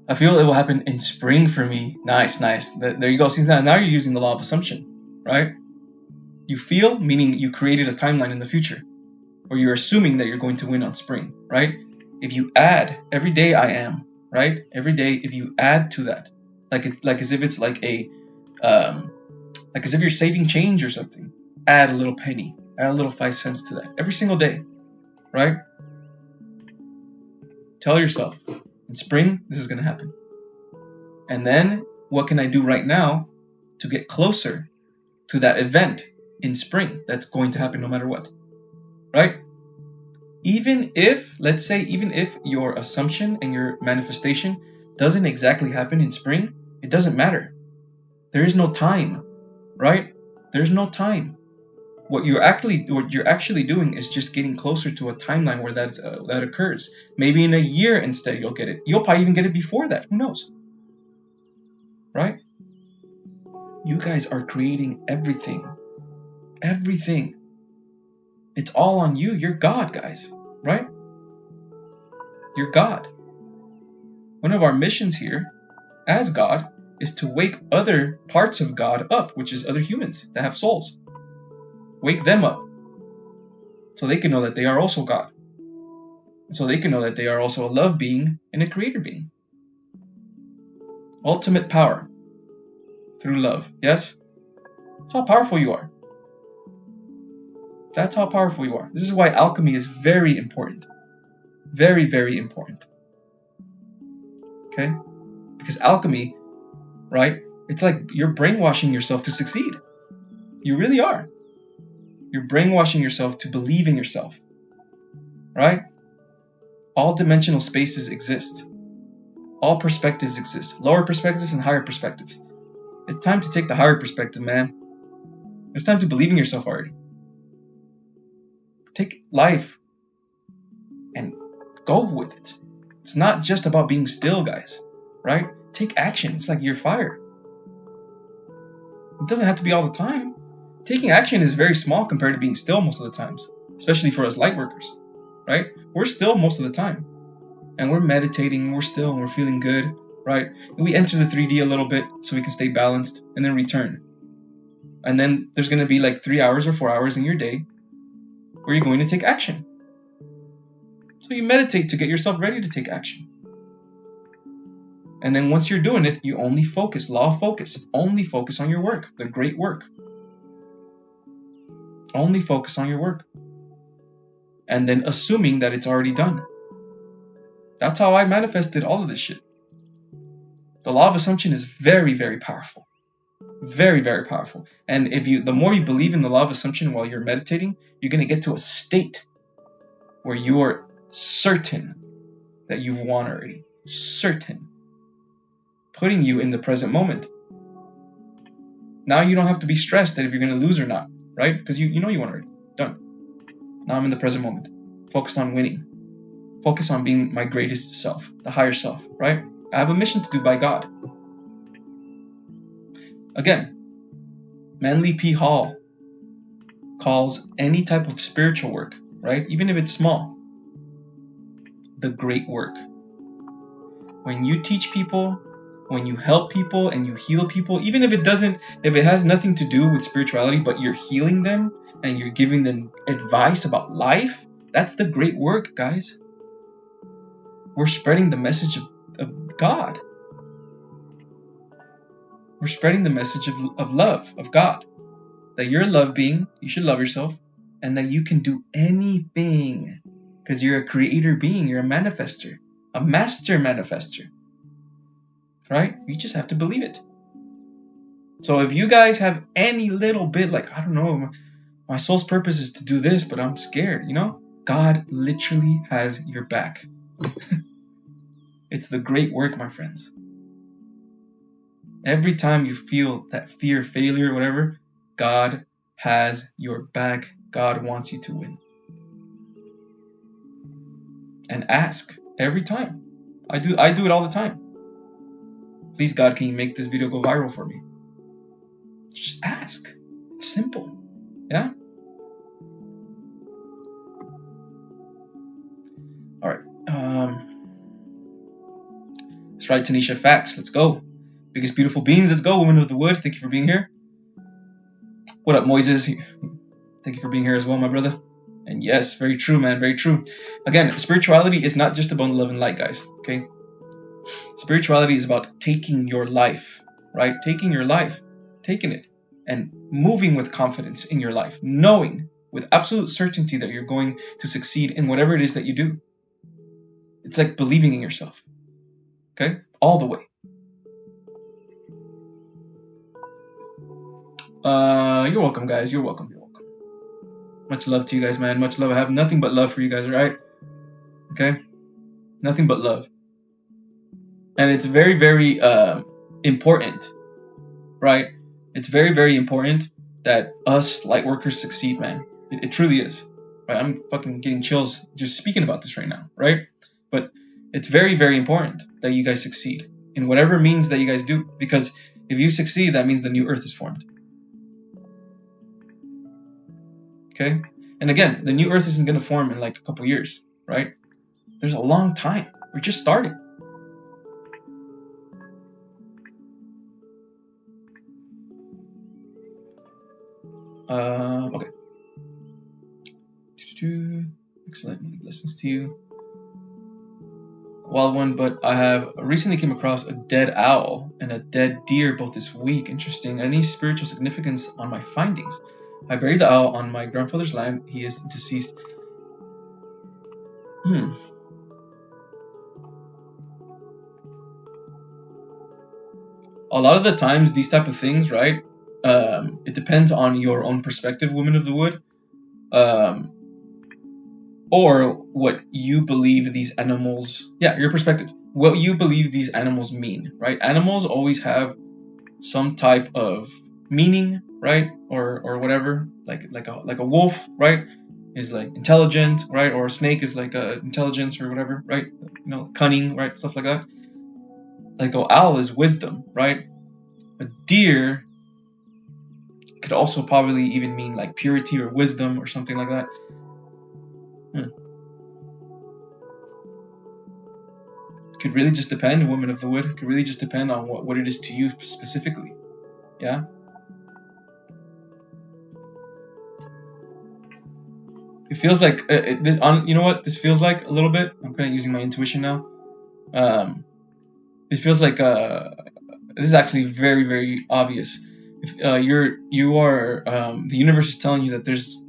I feel it will happen in spring for me. Nice. There you go. See, now you're using the law of assumption, right? You feel, meaning you created a timeline in the future, or you're assuming that you're going to win on spring, right? If you add, every day I am, right? Every day, if you add to that, like as if it's like as if you're saving change or something. Add a little penny, add a little 5 cents to that every single day, right? Tell yourself, in spring, this is going to happen. And then, what can I do right now to get closer to that event in spring that's going to happen no matter what, right? Even if, let's say, even if your assumption and your manifestation doesn't exactly happen in spring, it doesn't matter. There is no time, right? There's no time. What you're actually doing is just getting closer to a timeline where that occurs. Maybe in a year instead you'll get it. You'll probably even get it before that. Who knows? Right? You guys are creating everything. Everything. It's all on you. You're God, guys. Right? You're God. One of our missions here as God is to wake other parts of God up, which is other humans that have souls. Wake them up so they can know that they are also God. So they can know that they are also a love being and a creator being. Ultimate power through love. Yes? That's how powerful you are. That's how powerful you are. This is why alchemy is very important. Very, very important. Okay? Because alchemy, right? It's like you're brainwashing yourself to succeed. You really are. You're brainwashing yourself to believe in yourself. Right? All dimensional spaces exist. All perspectives exist. Lower perspectives and higher perspectives. It's time to take the higher perspective, man. It's time to believe in yourself already. Take life and go with it. It's not just about being still, guys. Right? Take action. It's like you're fire. It doesn't have to be all the time. Taking action is very small compared to being still most of the times, especially for us light workers, right? We're still most of the time, and we're meditating, and we're still, and we're feeling good, right? And we enter the 3D a little bit so we can stay balanced, and then return. And then there's going to be like 3 hours or 4 hours in your day where you're going to take action. So you meditate to get yourself ready to take action. And then once you're doing it, you only focus, law of focus, only focus on your work, the great work. Only focus on your work. And then assuming that it's already done. That's how I manifested all of this shit. The law of assumption is very, very powerful. Very, very powerful. And the more you believe in the law of assumption while you're meditating, you're going to get to a state where you are certain that you've won already. Certain. Putting you in the present moment. Now you don't have to be stressed that if you're going to lose or not. Right? Because you know you won already. Done. Now I'm in the present moment. Focused on winning. Focus on being my greatest self. The higher self. Right? I have a mission to do by God. Again, Manly P. Hall calls any type of spiritual work, right? Even if it's small, the great work. When you teach people, when you help people and you heal people, even if it has nothing to do with spirituality, but you're healing them and you're giving them advice about life, that's the great work, guys. We're spreading the message of God. We're spreading the message of love, of God. That you're a love being, you should love yourself, and that you can do anything. Because you're a creator being, you're a manifester, a master manifester. Right? You just have to believe it. So if you guys have any little bit, like, I don't know, my soul's purpose is to do this, but I'm scared, God literally has your back. It's the great work, my friends. Every time you feel that fear, failure, whatever, God has your back. God wants you to win. And ask every time. I do it all the time. Please, God, can you make this video go viral for me? Just ask. It's simple. Yeah? All right. That's right, Tanisha. Facts. Let's go. Biggest beautiful beings. Let's go. Woman of the Wood. Thank you for being here. What up, Moises? Thank you for being here as well, my brother. And yes, very true, man. Very true. Again, spirituality is not just about love and light, guys. Okay? Spirituality is about taking your life, right? Taking your life, taking it, and moving with confidence in your life, knowing with absolute certainty that you're going to succeed in whatever it is that you do. It's like believing in yourself, okay? All the way. You're welcome, guys. You're welcome. You're welcome. Much love to you guys, man. Much love. I have nothing but love for you guys, right? Okay? Nothing but love. And it's very, very important, right? It's very, very important that us light workers succeed, man. It truly is. Right? I'm fucking getting chills just speaking about this right now, right? But it's very, very important that you guys succeed in whatever means that you guys do. Because if you succeed, that means the new earth is formed. Okay? And again, the new earth isn't going to form in like a couple years, right? There's a long time. We're just starting. Okay. Excellent. Many blessings to you. Wild one, but I have recently came across a dead owl and a dead deer both this week. Interesting. Any spiritual significance on my findings? I buried the owl on my grandfather's land. He is deceased. A lot of the times, these type of things, right? It depends on your own perspective, woman of the wood, or what you believe these animals. Yeah, your perspective. What you believe these animals mean, right? Animals always have some type of meaning, right? Or whatever. Like a wolf, right? Is like intelligent, right? Or a snake is like intelligence or whatever, right? You know, cunning, right? Stuff like that. Like an owl is wisdom, right? A deer could also probably even mean like purity or wisdom or something like that. Could really just depend, woman of the wood. Could really just depend on what it is to you specifically. Yeah. It feels like this. You know what this feels like a little bit. I'm kind of using my intuition now. It feels like this is actually very, very obvious. If you are the universe is telling you that there's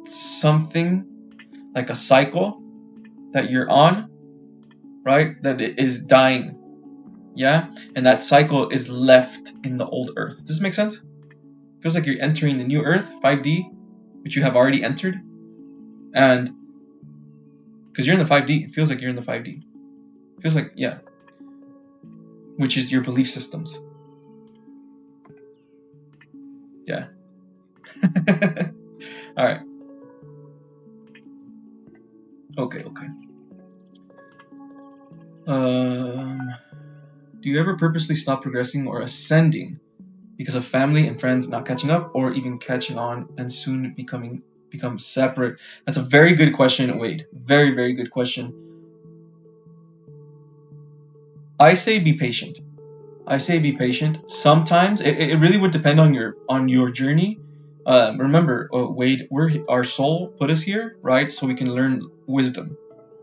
something like a cycle that you're on, right? That it is dying, yeah, and that cycle is left in the old earth. Does this make sense? It feels like you're entering the new earth, 5D, which you have already entered, and because you're in the 5D, it feels like you're in the 5D. It feels like, yeah, which is your belief systems. Yeah. All right. Okay. Do you ever purposely stop progressing or ascending because of family and friends not catching up, or even catching on and soon become separate? That's a very good question, Wade. Very, very good question. I say be patient. Sometimes it really would depend on your journey. Remember, Wade, our soul put us here, right? So we can learn wisdom,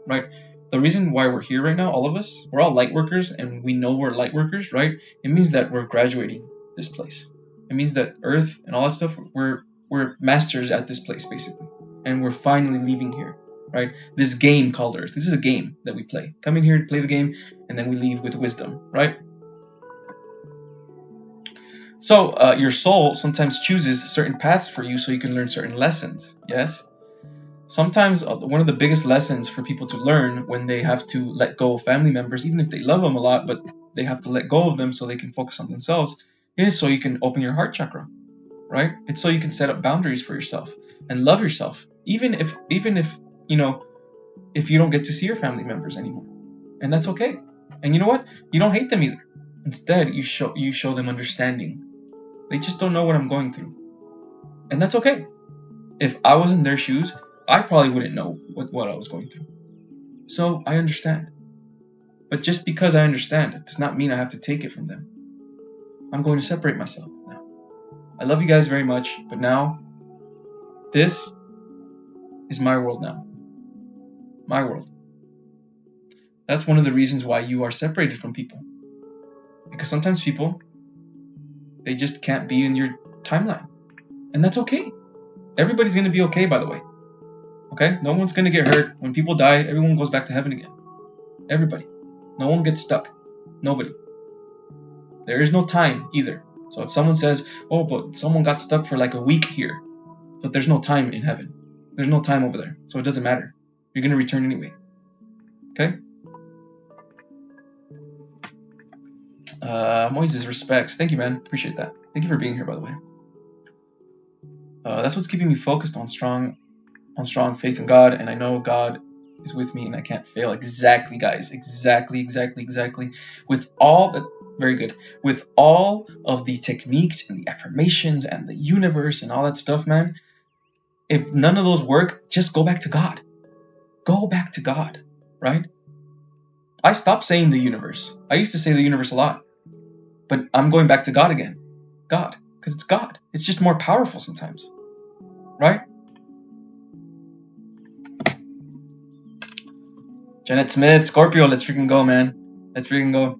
right? The reason why we're here right now, all of us, we're all light workers, and we know we're light workers, right? It means that we're graduating this place. It means that Earth and all that stuff, we're masters at this place, basically. And we're finally leaving here, right? This game called Earth. This is a game that we play. Come in here to play the game, and then we leave with wisdom, right? So your soul sometimes chooses certain paths for you so you can learn certain lessons, yes? Sometimes one of the biggest lessons for people to learn when they have to let go of family members, even if they love them a lot, but they have to let go of them so they can focus on themselves, is so you can open your heart chakra, right? It's so you can set up boundaries for yourself and love yourself, even if you know, if you don't get to see your family members anymore, and that's okay. And you know what? You don't hate them either. Instead, you show them understanding. They just don't know what I'm going through, and that's okay. If I was in their shoes, I probably wouldn't know what I was going through. So I understand. But just because I understand, it does not mean I have to take it from them. I'm going to separate myself now. I love you guys very much, but now, this is my world now. My world. That's one of the reasons why you are separated from people. Because sometimes people, they just can't be in your timeline. And that's okay. Everybody's going to be okay, by the way. Okay? No one's going to get hurt. When people die, everyone goes back to heaven again. Everybody. No one gets stuck. Nobody. There is no time either. So if someone says, oh, but someone got stuck for like a week here, but there's no time in heaven. There's no time over there. So it doesn't matter. You're going to return anyway. Okay? Moises, respects. Thank you, man. Appreciate that. Thank you for being here, by the way. That's what's keeping me focused on strong faith in God, and I know God is with me and I can't fail. Exactly, guys. Exactly. With all the very good. With all of the techniques and the affirmations and the universe and all that stuff, man, if none of those work, just go back to God. Go back to God, right? I stopped saying the universe. I used to say the universe a lot, but I'm going back to God again. God, because it's God. It's just more powerful sometimes, right? Janet Smith, Scorpio, let's freaking go, man. Let's freaking go.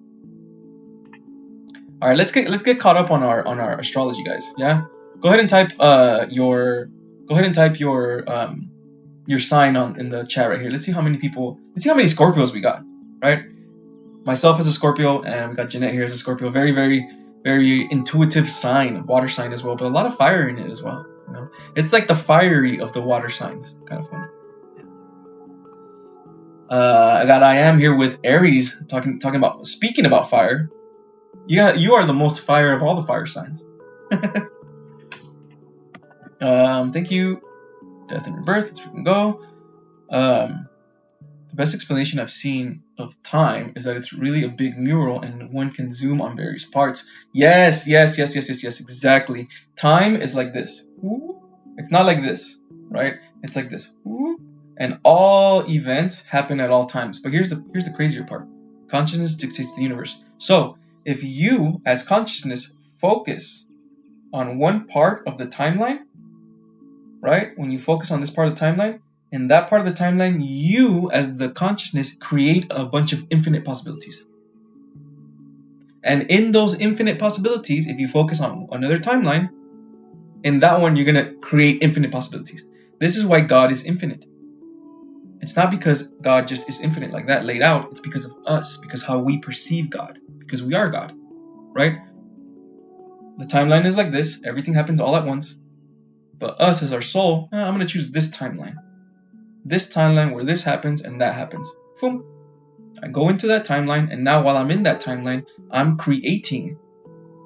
All right, let's get caught up on our astrology, guys. Yeah, go ahead and type your sign in the chat right here. Let's see how many Scorpios we got. Right, myself as a Scorpio, and we got Jeanette here as a Scorpio. Very, very, very intuitive sign, water sign as well, but a lot of fire in it as well. You know, it's like the fiery of the water signs. Kind of funny. I am here with Aries, speaking about fire. Yeah, you are the most fire of all the fire signs. Thank you. Death and rebirth. Let's freaking go. The best explanation I've seen of time is that it's really a big mural and one can zoom on various parts. Yes, exactly. Time is like this. It's not like this, right? It's like this. And all events happen at all times. But here's the crazier part. Consciousness dictates the universe. So if you, as consciousness, focus on one part of the timeline, right? When you focus on this part of the timeline, in that part of the timeline, you, as the consciousness, create a bunch of infinite possibilities. And in those infinite possibilities, if you focus on another timeline, in that one, you're going to create infinite possibilities. This is why God is infinite. It's not because God just is infinite like that laid out. It's because of us, because how we perceive God, because we are God, right? The timeline is like this. Everything happens all at once. But us as our soul, I'm going to choose this timeline. This timeline where this happens and that happens. Boom. I go into that timeline, and now while I'm in that timeline, I'm creating,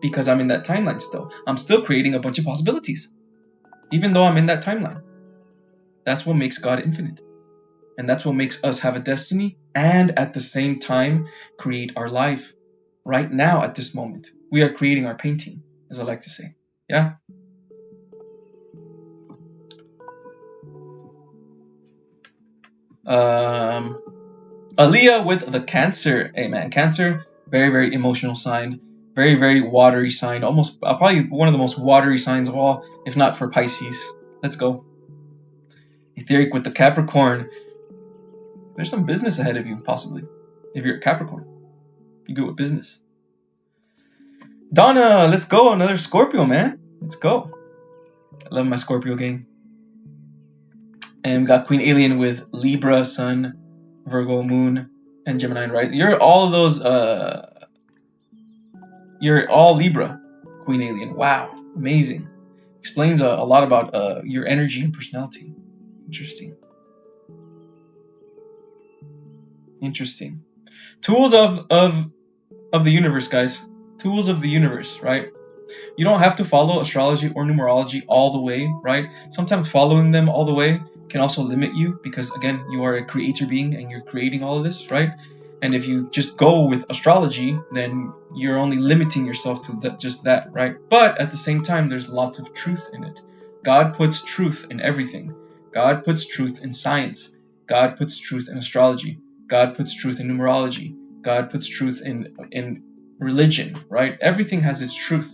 because I'm in that timeline still. I'm still creating a bunch of possibilities, even though I'm in that timeline. That's what makes God infinite. And that's what makes us have a destiny and at the same time create our life. Right now, at this moment, we are creating our painting, as I like to say. Yeah? Aaliyah with the Cancer. Hey man, Cancer, very, very emotional sign. Very, very watery sign. Almost, probably one of the most watery signs of all, if not for Pisces. Let's go. Etheric with the Capricorn. There's some business ahead of you, possibly. If you're a Capricorn, you're good with business. Donna, let's go. Another Scorpio, man. Let's go. I love my Scorpio gang. And we got Queen Alien with Libra, Sun, Virgo, Moon, and Gemini, right? You're all of those, you're all Libra, Queen Alien. Wow, amazing. Explains a lot about your energy and personality. Interesting. Tools of the universe, guys. Tools of the universe, right? You don't have to follow astrology or numerology all the way, right? Sometimes following them all the way can also limit you because, again, you are a creator being and you're creating all of this, right? And if you just go with astrology, then you're only limiting yourself to just that, right? But at the same time, there's lots of truth in it. God puts truth in everything. God puts truth in science. God puts truth in astrology. God puts truth in numerology. God puts truth in religion, right? Everything has its truth.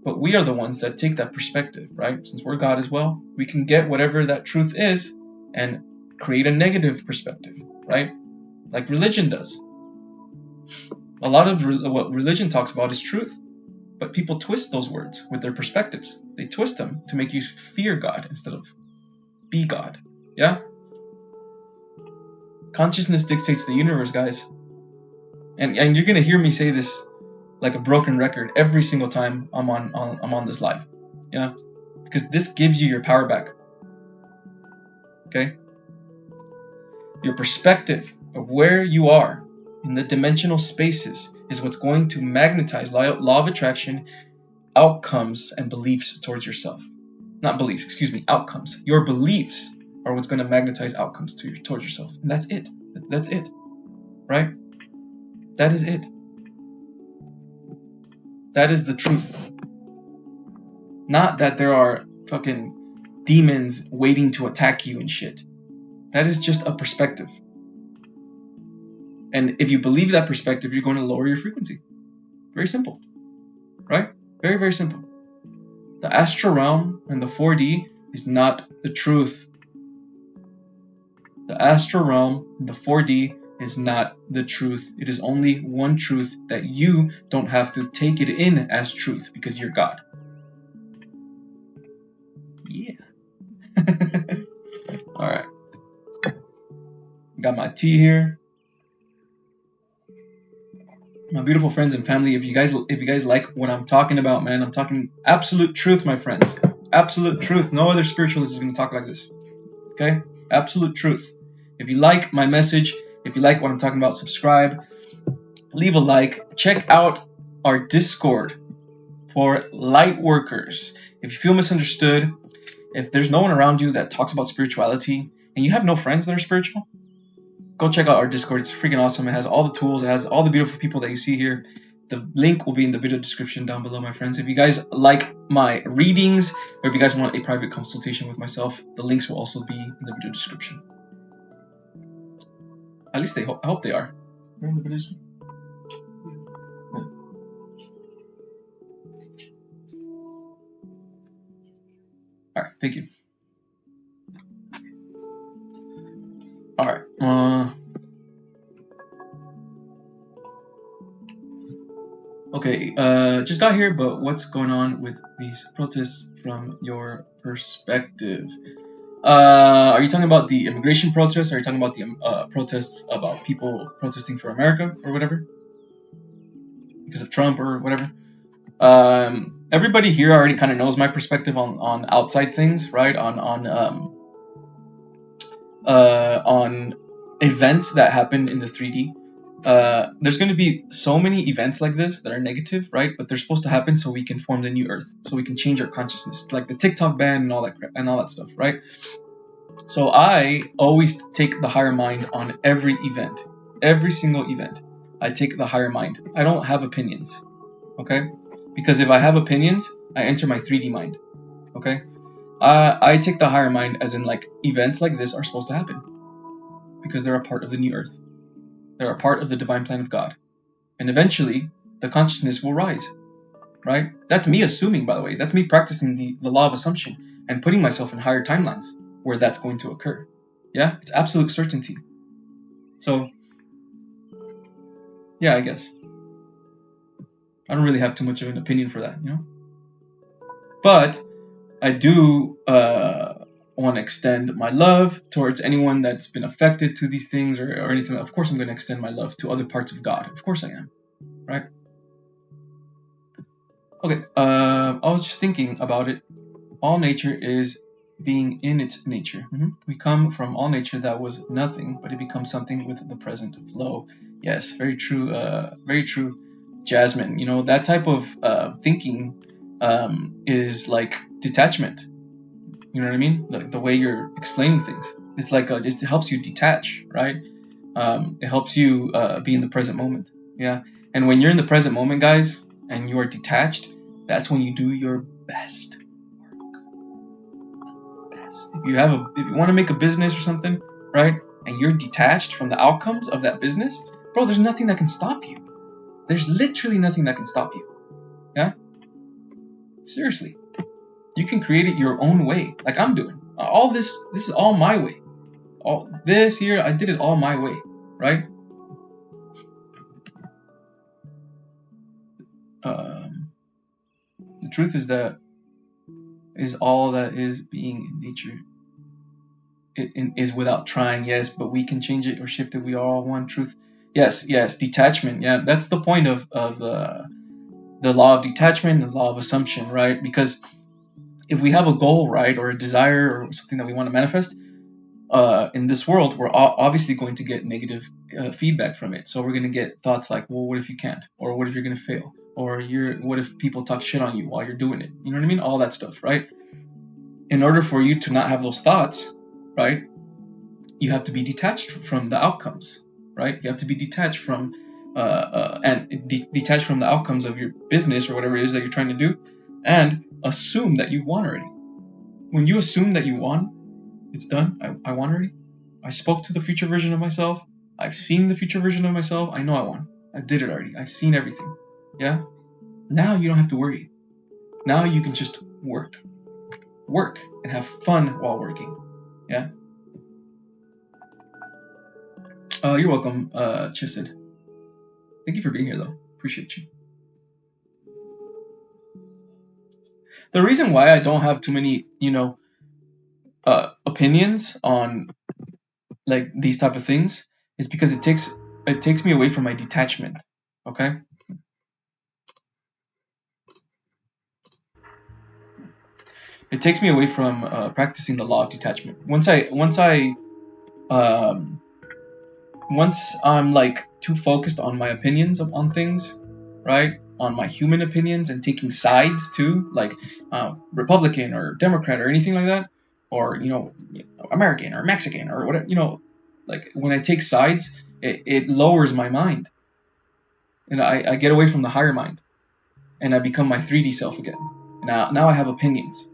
But we are the ones that take that perspective, right? Since we're God as well, we can get whatever that truth is and create a negative perspective, right? like religion does. A lot of what religion talks about is truth, but people twist those words with their perspectives. They twist them to make you fear God instead of be God. Yeah? Consciousness dictates the universe, guys. And you're gonna hear me say this like a broken record every single time I'm on this live. Yeah? Because this gives you your power back. Okay? Your perspective of where you are in the dimensional spaces is what's going to magnetize law of attraction, outcomes, and beliefs towards yourself. Not beliefs, excuse me, outcomes. Your beliefs are what's going to magnetize outcomes towards yourself. And that's it. That's it. Right? That is it. That is the truth. Not that there are fucking demons waiting to attack you and shit. That is just a perspective. And if you believe that perspective, you're going to lower your frequency. Very simple. Right? Very, very simple. The astral realm and the 4D is not the truth. The astral realm and the 4D is not the truth. It is only one truth that you don't have to take it in as truth because you're God. Yeah. All right. Got my tea here. My beautiful friends and family, if you guys like what I'm talking about, man, I'm talking absolute truth, my friends. Absolute truth. No other spiritualist is going to talk like this. Okay? Absolute truth. If you like my message, if you like what I'm talking about, subscribe, leave a like, check out our Discord for lightworkers. If you feel misunderstood, if there's no one around you that talks about spirituality and you have no friends that are spiritual, go check out our Discord. It's freaking awesome. It has all the tools. It has all the beautiful people that you see here. The link will be in the video description down below, my friends. If you guys like my readings or if you guys want a private consultation with myself, the links will also be in the video description. At least I hope they are. They're in the video description. All right, thank you. All right. Okay. Just got here, but what's going on with these protests from your perspective? Are you talking about the immigration protests? Are you talking about the protests about people protesting for America or whatever? Because of Trump or whatever? Everybody here already kind of knows my perspective on outside things, right? On events that happen in the 3D. There's going to be so many events like this that are negative, right? But they're supposed to happen so we can form the new Earth, so we can change our consciousness, like the TikTok ban and all that crap, and all that stuff, right? So I always take the higher mind on every event, every single event. I take the higher mind. I don't have opinions, okay? Because if I have opinions, I enter my 3D mind, okay? I take the higher mind as in like events like this are supposed to happen because they're a part of the new Earth. They're a part of the divine plan of God. And eventually, the consciousness will rise, right? That's me assuming, by the way. That's me practicing the law of assumption and putting myself in higher timelines where that's going to occur. Yeah? It's absolute certainty. So, yeah, I guess. I don't really have too much of an opinion for that, you know? But I do want to extend my love towards anyone that's been affected to these things or anything. Of course, I'm going to extend my love to other parts of God. Of course I am, right? Okay, I was just thinking about it. All nature is being in its nature. We come from all nature that was nothing, but it becomes something with the present flow. Yes, very true. Very true, Jasmine. You know, that type of thinking is like detachment. You know what I mean? The way you're explaining things. It's like it helps you detach, right? It helps you be in the present moment. Yeah. And when you're in the present moment, guys, and you are detached, that's when you do your best work. Best. If you want to make a business or something, right? And you're detached from the outcomes of that business, bro, there's nothing that can stop you. There's literally nothing that can stop you. Yeah? Seriously. You can create it your own way, like I'm doing. All this is all my way. All this here, I did it all my way, right? The truth is that is all that is being in nature. It is without trying, yes, but we can change it or shift it. We are all one. Truth, yes, detachment. Yeah, that's the point of the law of detachment and the law of assumption, right? Because if we have a goal, right, or a desire or something that we want to manifest in this world, we're obviously going to get negative feedback from it. So we're going to get thoughts like, well, what if you can't? Or what if you're going to fail? Or what if people talk shit on you while you're doing it? You know what I mean? All that stuff, right? In order for you to not have those thoughts, right, you have to be detached from the outcomes, right? You have to be detached from detached from the outcomes of your business or whatever it is that you're trying to do, and assume that you won already. When you assume that you won, it's done. I won already. I spoke to the future version of myself. I've seen the future version of myself. I know I won. I did it already. I've seen everything. Yeah? Now you don't have to worry. Now you can just work. Work and have fun while working. Yeah? You're welcome, Chisid. Thank you for being here, though. Appreciate you. The reason why I don't have too many, opinions on like these type of things is because it takes me away from my detachment. Okay. It takes me away from practicing the law of detachment. Once I'm like too focused on my opinions on things, right? On my human opinions and taking sides too, like Republican or Democrat or anything like that, or American or Mexican or whatever, like when I take sides, it lowers my mind, and I get away from the higher mind, and I become my 3D self again. Now I have opinions.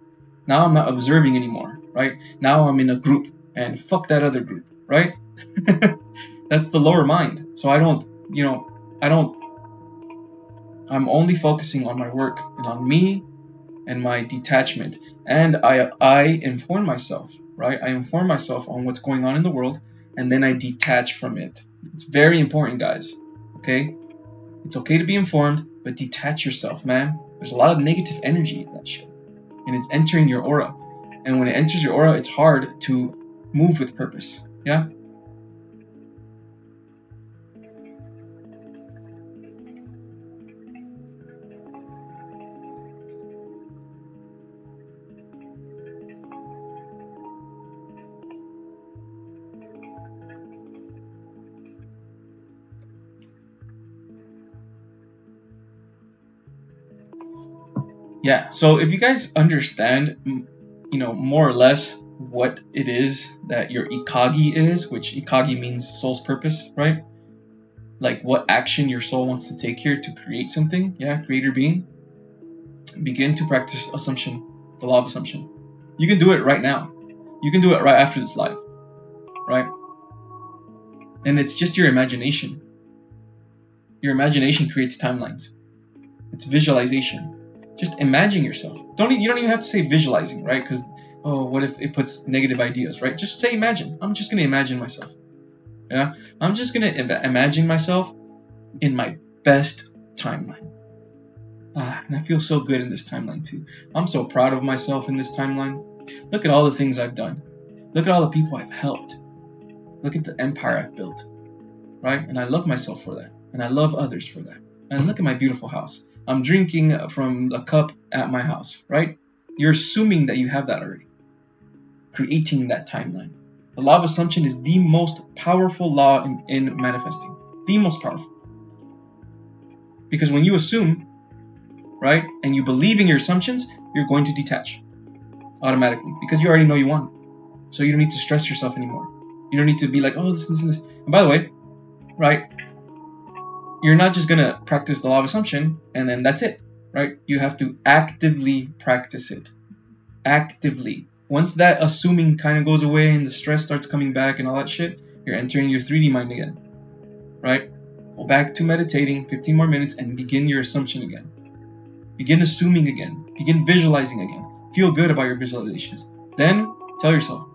Now I'm not observing anymore, right? Now I'm in a group, and fuck that other group, right? That's the lower mind. So I'm only focusing on my work and on me and my detachment. And I inform myself, right? I inform myself on what's going on in the world, and then I detach from it. It's very important, guys. Okay? It's okay to be informed, but detach yourself, man. There's a lot of negative energy in that shit. And it's entering your aura. And when it enters your aura, it's hard to move with purpose. Yeah? Yeah, so if you guys understand, more or less what it is that your ikagi is, which ikagi means soul's purpose, right? Like what action your soul wants to take here to create something, yeah, creator being, begin to practice assumption, the law of assumption. You can do it right now. You can do it right after this live, right? And it's just your imagination. Your imagination creates timelines. It's visualization. Just imagine yourself. You don't even have to say visualizing, right? Because what if it puts negative ideas, right? Just say imagine. I'm just gonna imagine myself. Yeah, I'm just gonna imagine myself in my best timeline. And I feel so good in this timeline too. I'm so proud of myself in this timeline. Look at all the things I've done. Look at all the people I've helped. Look at the empire I've built, right? And I love myself for that, and I love others for that. And look at my beautiful house. I'm drinking from a cup at my house, right? You're assuming that you have that already. Creating that timeline. The law of assumption is the most powerful law in manifesting. The most powerful. Because when you assume, right, and you believe in your assumptions, you're going to detach automatically because you already know you won. So you don't need to stress yourself anymore. You don't need to be like, oh, this. And by the way, right, you're not just going to practice the law of assumption and then that's it, right? You have to actively practice it. Actively. Once that assuming kind of goes away and the stress starts coming back and all that shit, you're entering your 3D mind again, right? Go back to meditating 15 more minutes and begin your assumption again. Begin assuming again. Begin visualizing again. Feel good about your visualizations. Then tell yourself,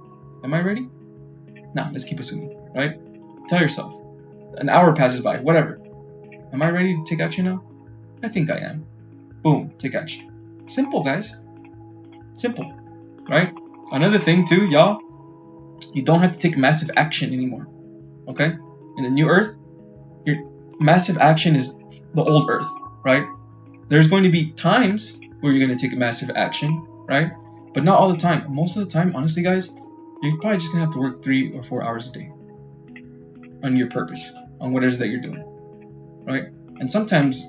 am I ready? No, let's keep assuming, right? Tell yourself. An hour passes by, whatever. Am I ready to take action now? I think I am. Boom, take action. Simple, guys. Simple, right? Another thing too, y'all, you don't have to take massive action anymore, okay? In the new earth, your massive action is the old earth, right? There's going to be times where you're going to take massive action, right? But not all the time. Most of the time, honestly, guys, you're probably just going to have to work 3 or 4 hours a day on your purpose, on what it is that you're doing, right? And sometimes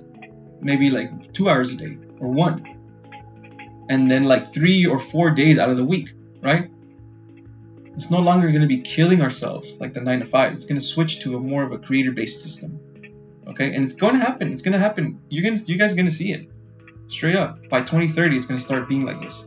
maybe like 2 hours a day or 1. And then like 3 or 4 days out of the week, right? It's no longer going to be killing ourselves like the 9 to 5. It's going to switch to a more of a creator-based system, okay? And it's going to happen. It's going to happen. You guys are going to see it. Straight up. By 2030, it's going to start being like this.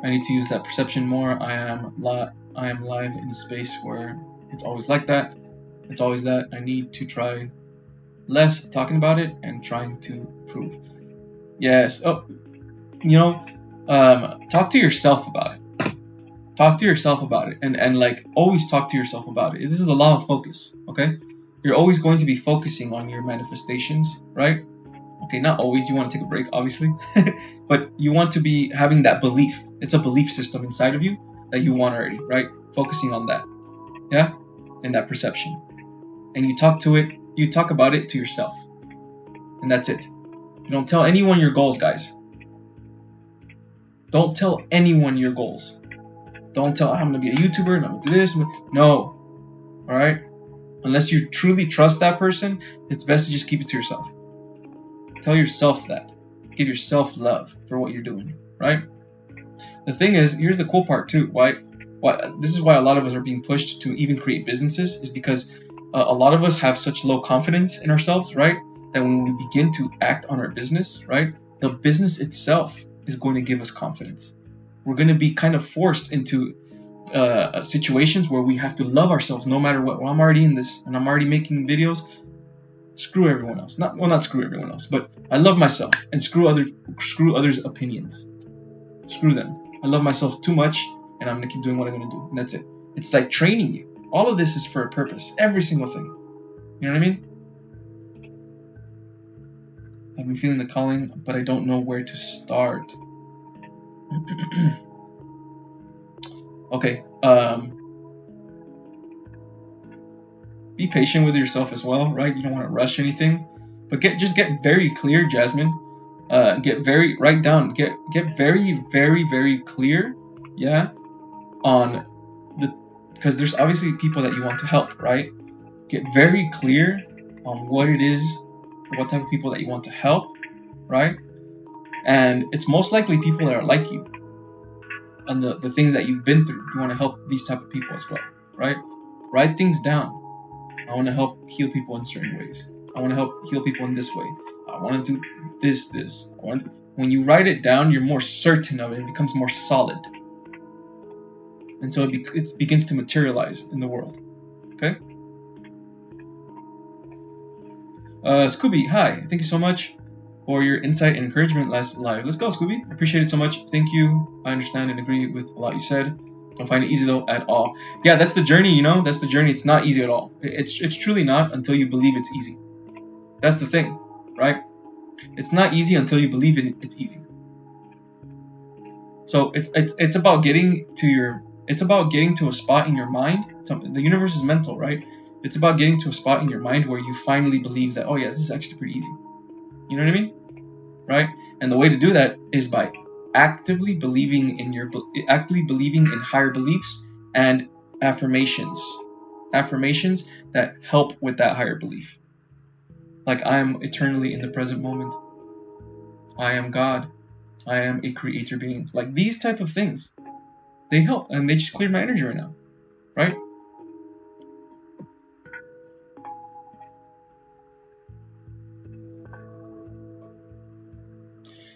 I need to use that perception more. I am live in a space where it's always like that. It's always that. I need to try less talking about it and trying to prove. Yes. Oh, you know, talk to yourself about it. Talk to yourself about it, and like always talk to yourself about it. This is the law of focus. Okay, you're always going to be focusing on your manifestations, right? Okay, not always. You want to take a break, obviously, but you want to be having that belief. It's a belief system inside of you that you want already, right? Focusing on that, yeah, and that perception, and you talk to it. You talk about it to yourself, and that's it. You don't tell anyone your goals, guys. Don't tell anyone your goals. Don't tell, I'm gonna be a YouTuber and I'm gonna do this. No, all right. Unless you truly trust that person, it's best to just keep it to yourself. Tell yourself that. Give yourself love for what you're doing, right? The thing is, here's the cool part too. Why this is why a lot of us are being pushed to even create businesses, is because a lot of us have such low confidence in ourselves, right? That when we begin to act on our business, right, the business itself is going to give us confidence. We're going to be kind of forced into situations where we have to love ourselves no matter what. Well, I'm already in this and I'm already making videos. Screw everyone else. Not screw everyone else, but I love myself and screw others' opinions. Screw them. I love myself too much and I'm going to keep doing what I'm going to do. And that's it. It's like training you. All of this is for a purpose. Every single thing. You know what I mean? I've been feeling the calling, but I don't know where to start. Okay. Be patient with yourself as well, right? You don't want to rush anything, but just get very clear, Jasmine. Get very very clear, yeah, on because there's obviously people that you want to help, right? Get very clear on what it is, what type of people that you want to help, right? And it's most likely people that are like you, and the things that you've been through. You want to help these type of people as well, right? Write things down. I want to help heal people in certain ways. I want to help heal people in this way. I want to do this. When you write it down, you're more certain of it. It becomes more solid. And so it begins to materialize in the world. Okay? Scooby, hi. Thank you so much for your insight and encouragement last live. Let's go, Scooby. I appreciate it so much. Thank you. I understand and agree with a lot you said. Don't find it easy though at all. Yeah, that's the journey, you know? That's the journey. It's not easy at all. It's truly not until you believe it's easy. That's the thing, right? It's not easy until you believe it's easy. So it's about getting to a spot in your mind. The universe is mental, right? It's about getting to a spot in your mind where you finally believe that, oh yeah, this is actually pretty easy. You know what I mean? Right? And the way to do that is by actively believing in higher beliefs and affirmations that help with that higher belief. Like, I am eternally in the present moment. I am God. I am a creator being. Like, these type of things, they help, and they just cleared my energy right now, right?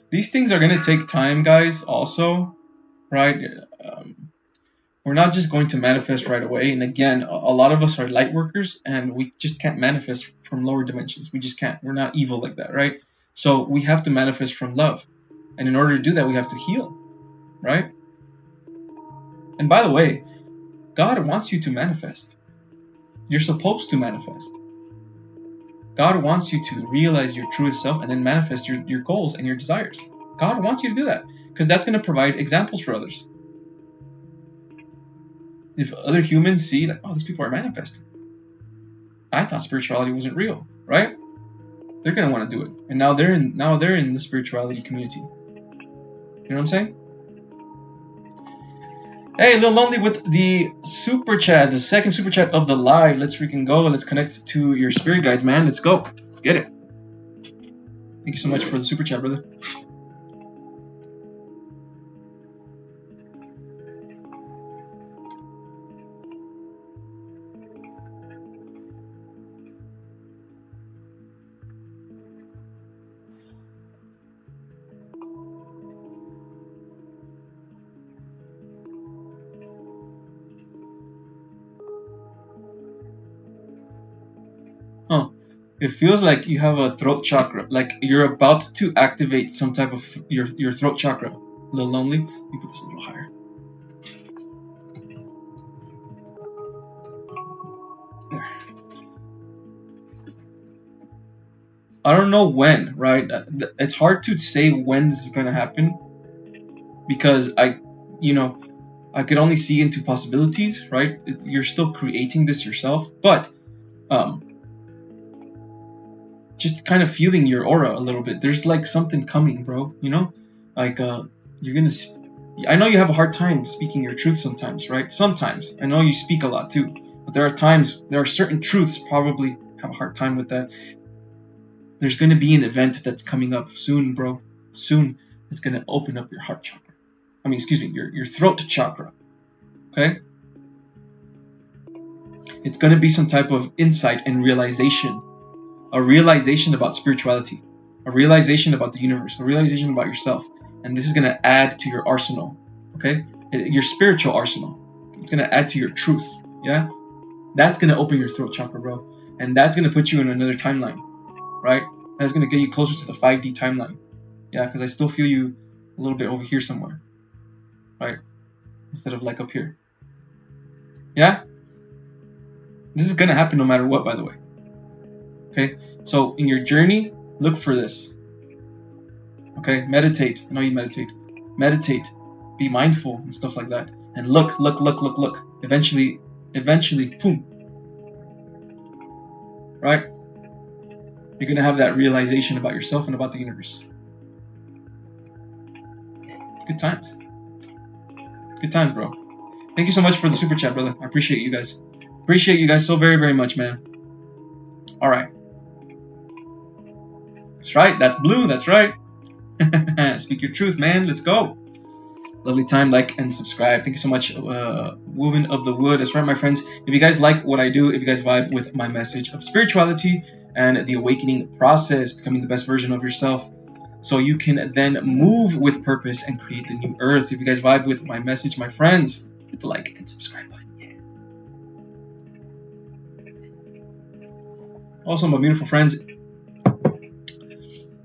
These things are going to take time, guys, also, right? We're not just going to manifest right away. And again, a lot of us are light workers, and we just can't manifest from lower dimensions. We just can't. We're not evil like that, right? So we have to manifest from love. And in order to do that, we have to heal, right? And by the way, God wants you to manifest. You're supposed to manifest. God wants you to realize your truest self and then manifest your goals and your desires. God wants you to do that because that's going to provide examples for others. If other humans see that, oh, these people are manifesting. I thought spirituality wasn't real, right? They're going to want to do it. And now they're in the spirituality community. You know what I'm saying? Hey, a little lonely with the super chat, the second super chat of the live. Let's freaking go. Let's connect to your spirit guides, man. Let's go. Let's get it. Thank you so much for the super chat, brother. Oh, it feels like you have a throat chakra, like you're about to activate some type of your throat chakra. A little lonely. Let me put this a little higher. There. I don't know when, right? It's hard to say when this is gonna happen because I could only see into possibilities, right? You're still creating this yourself, but just kind of feeling your aura a little bit. There's like something coming, bro. You know, like you're gonna. I know you have a hard time speaking your truth sometimes, right? Sometimes. I know you speak a lot too, but there are certain truths probably have a hard time with that. There's gonna be an event that's coming up soon, bro. Soon, it's gonna open up your heart chakra. I mean, excuse me, your throat chakra. Okay. It's gonna be some type of insight and realization. A realization about spirituality, a realization about the universe, a realization about yourself. And this is going to add to your arsenal, okay? Your spiritual arsenal. It's going to add to your truth, yeah? That's going to open your throat chakra, bro. And that's going to put you in another timeline, right? That's going to get you closer to the 5D timeline, yeah? Because I still feel you a little bit over here somewhere, right? Instead of like up here, yeah? This is going to happen no matter what, by the way. Okay, so in your journey, look for this. Okay, meditate. I know you meditate. Meditate. Be mindful and stuff like that. And look. Eventually, boom. Right? You're gonna have that realization about yourself and about the universe. Good times. Good times, bro. Thank you so much for the super chat, brother. I appreciate you guys. Appreciate you guys so very, very much, man. All right. That's right. That's blue. That's right. Speak your truth, man. Let's go. Lovely time. Like and subscribe. Thank you so much, Woven of the Wood. That's right, my friends. If you guys like what I do, if you guys vibe with my message of spirituality and the awakening process, becoming the best version of yourself, so you can then move with purpose and create the new earth. If you guys vibe with my message, my friends, hit the like and subscribe button. Yeah. Also, my beautiful friends,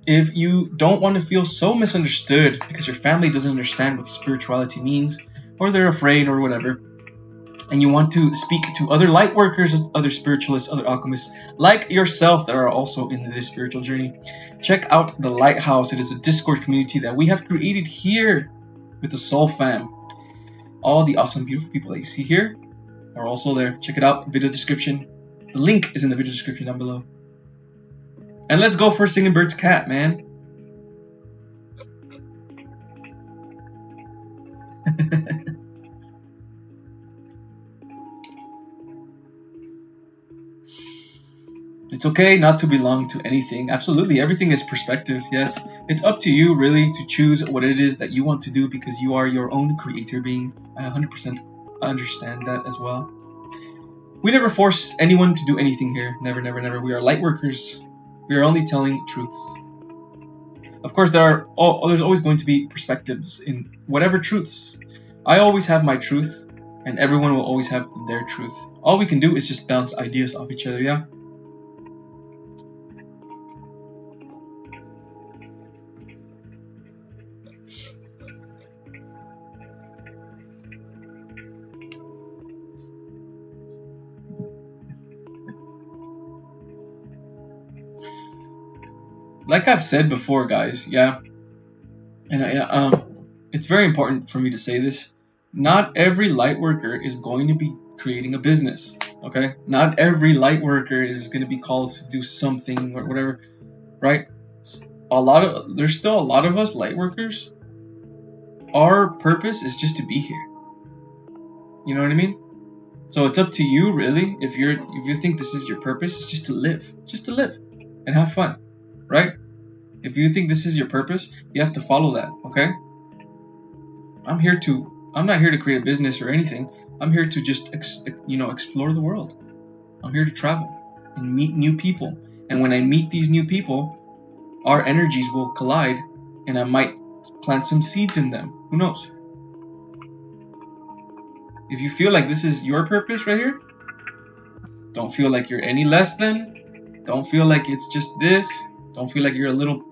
if you don't want to feel so misunderstood because your family doesn't understand what spirituality means, or they're afraid or whatever, and you want to speak to other light workers, other spiritualists, other alchemists like yourself that are also in this spiritual journey, check out the Lighthouse. It is a Discord community that we have created here with the Soul Fam. All the awesome, beautiful people that you see here are also there. Check it out, video description. The link is in the video description down below. And let's go for Singing Bird's cat, man. It's okay not to belong to anything. Absolutely, everything is perspective, yes. It's up to you, really, to choose what it is that you want to do because you are your own creator being. I 100% understand that as well. We never force anyone to do anything here. Never, never, never. We are light workers. We are only telling truths. Of course, there's always going to be perspectives in whatever truths. I always have my truth, and everyone will always have their truth. All we can do is just bounce ideas off each other, yeah? Like I've said before, guys, yeah, and it's very important for me to say this. Not every light worker is going to be creating a business, okay? Not every light worker is going to be called to do something or whatever, right? There's still a lot of us light workers. Our purpose is just to be here. You know what I mean? So it's up to you, really. If you think this is your purpose, it's just to live and have fun, right? If you think this is your purpose, you have to follow that, okay? I'm not here to create a business or anything. I'm here to just, explore the world. I'm here to travel and meet new people. And when I meet these new people, our energies will collide, and I might plant some seeds in them. Who knows? If you feel like this is your purpose right here, don't feel like you're any less than. Don't feel like it's just this. Don't feel like you're a little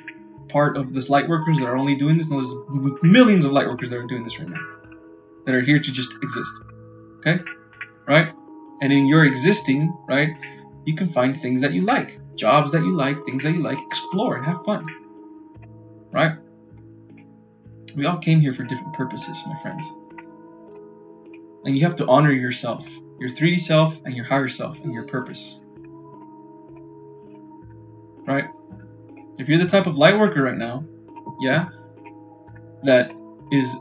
part of this light workers that are only doing this. No, there's millions of light workers that are doing this right now, that are here to just exist. Okay? Right? And in your existing, right, you can find things that you like, jobs that you like, things that you like, explore and have fun. Right? We all came here for different purposes, my friends. And you have to honor yourself, your 3D self and your higher self and your purpose. Right? If you're the type of light worker right now, yeah, that is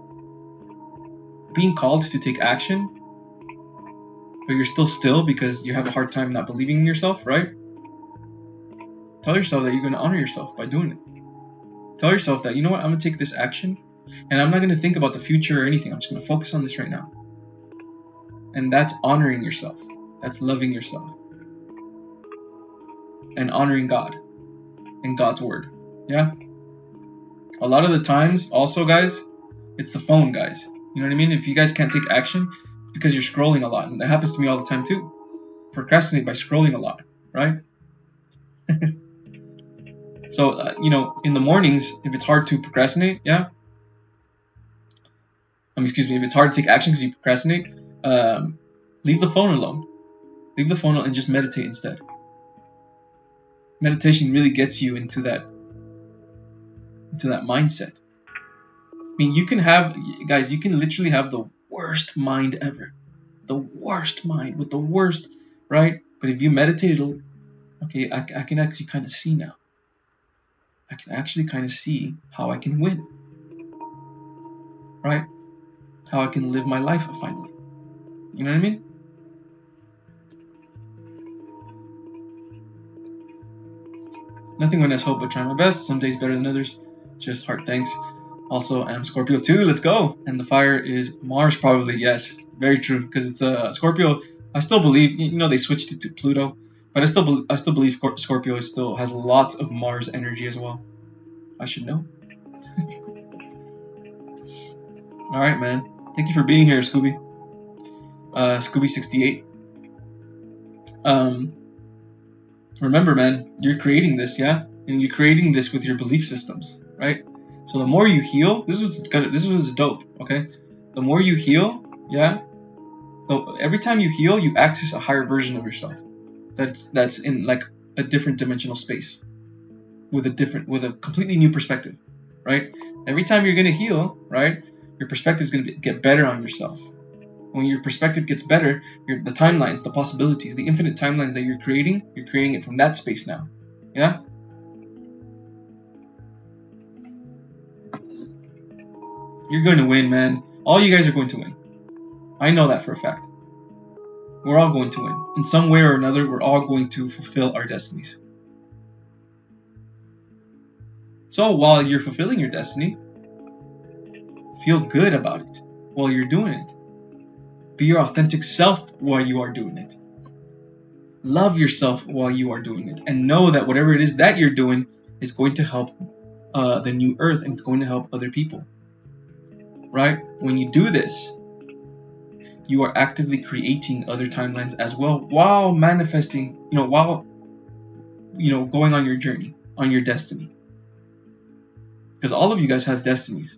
being called to take action, but you're still because you have a hard time not believing in yourself, right? Tell yourself that you're going to honor yourself by doing it. Tell yourself that, you know what, I'm going to take this action, and I'm not going to think about the future or anything. I'm just going to focus on this right now. And that's honoring yourself. That's loving yourself. And honoring God and God's word. Yeah? A lot of the times, also, guys, it's the phone, guys. You know what I mean? If you guys can't take action, it's because you're scrolling a lot. And that happens to me all the time, too. Procrastinate by scrolling a lot, right? So, in the mornings, if it's hard to procrastinate, yeah? If it's hard to take action because you procrastinate, leave the phone alone. Leave the phone alone and just meditate instead. Meditation really gets you into that mindset. I mean, you can literally have the worst mind ever. The worst mind with the worst, right? But if you meditate, okay, I can actually kind of see now. I can actually kind of see how I can win. Right? How I can live my life finally. You know what I mean? Nothing when there's hope but trying my best. Some days better than others. Just heart thanks. Also, I'm Scorpio too. Let's go. And the fire is Mars, probably. Yes, very true. Because it's a Scorpio. I still believe. They switched it to Pluto, but I still believe Scorpio still has lots of Mars energy as well. I should know. All right, man. Thank you for being here, Scooby. Scooby68. Remember, man, you're creating this, yeah, and you're creating this with your belief systems, right? So the more you heal, this was dope, okay? The more you heal, yeah. Every time you heal, you access a higher version of yourself. That's in like a different dimensional space, with a completely new perspective, right? Every time you're gonna heal, right, your perspective is gonna get better on yourself. When your perspective gets better, the timelines, the possibilities, the infinite timelines that you're creating it from that space now. Yeah? You're going to win, man. All you guys are going to win. I know that for a fact. We're all going to win. In some way or another, we're all going to fulfill our destinies. So while you're fulfilling your destiny, feel good about it while you're doing it. Be your authentic self while you are doing it. Love yourself while you are doing it. And know that whatever it is that you're doing is going to help the new earth, and it's going to help other people. Right? When you do this, you are actively creating other timelines as well while manifesting, while going on your journey, on your destiny. Because all of you guys have destinies.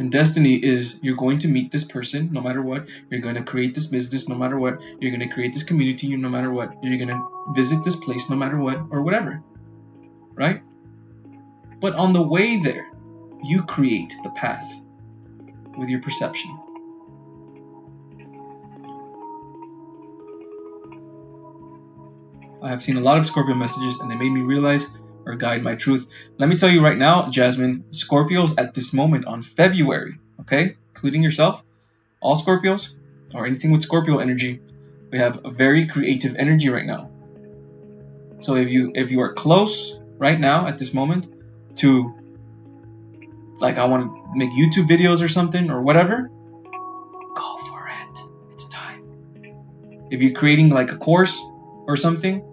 And destiny is you're going to meet this person no matter what. You're going to create this business no matter what. You're going to create this community no matter what. You're going to visit this place no matter what, or whatever. Right? But on the way there, you create the path with your perception. I have seen a lot of Scorpio messages and they made me realize or guide my truth. Let me tell you right now, Jasmine, Scorpios at this moment on February, okay, including yourself, all Scorpios or anything with Scorpio energy, we have a very creative energy right now. So if you are close right now at this moment to, like, I want to make YouTube videos or something or whatever, go for it. It's time. If you're creating like a course or something,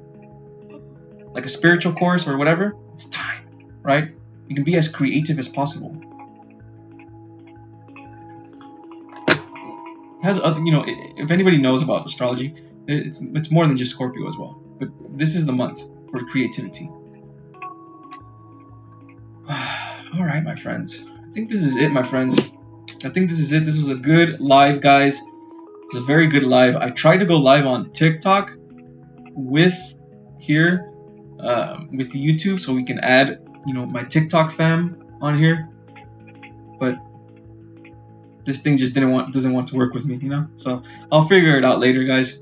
like a spiritual course or whatever, it's time, right? You can be as creative as possible. It has other, if anybody knows about astrology, it's more than just Scorpio as well. But this is the month for creativity. All right, my friends. I think this is it, my friends. I think this is it. This was a good live, guys. It's a very good live. I tried to go live on TikTok with YouTube, so we can add, my TikTok fam on here. But this thing just doesn't want to work with me, So I'll figure it out later, guys.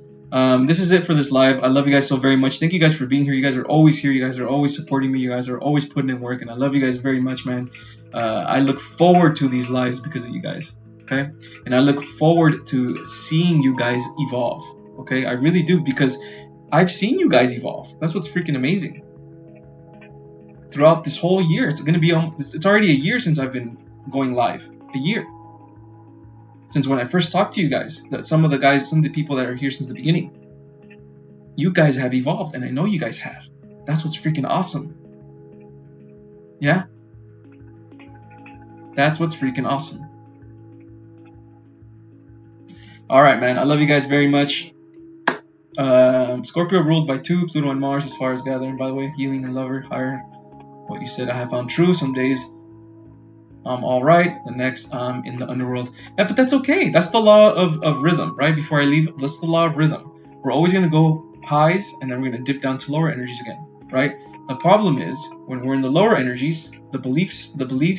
This is it for this live. I love you guys so very much. Thank you guys for being here. You guys are always here. You guys are always supporting me. You guys are always putting in work, and I love you guys very much, man. I look forward to these lives because of you guys, okay? And I look forward to seeing you guys evolve, okay? I really do, because I've seen you guys evolve. That's what's freaking amazing. Throughout this whole year, it's already a year since I've been going live. A year. Since when I first talked to you guys, that some of the people that are here since the beginning, you guys have evolved, and I know you guys have. That's what's freaking awesome. Yeah? That's what's freaking awesome. Alright, man. I love you guys very much. Scorpio ruled by 2, Pluto and Mars as far as gathering, by the way. Healing and lover, higher. What you said I have found true. Some days I'm alright, the next I'm in the underworld. Yeah, but that's okay. That's the law of rhythm, right? Before I leave, that's the law of rhythm. We're always going to go highs, and then we're going to dip down to lower energies again, right? The problem is, when we're in the lower energies, the beliefs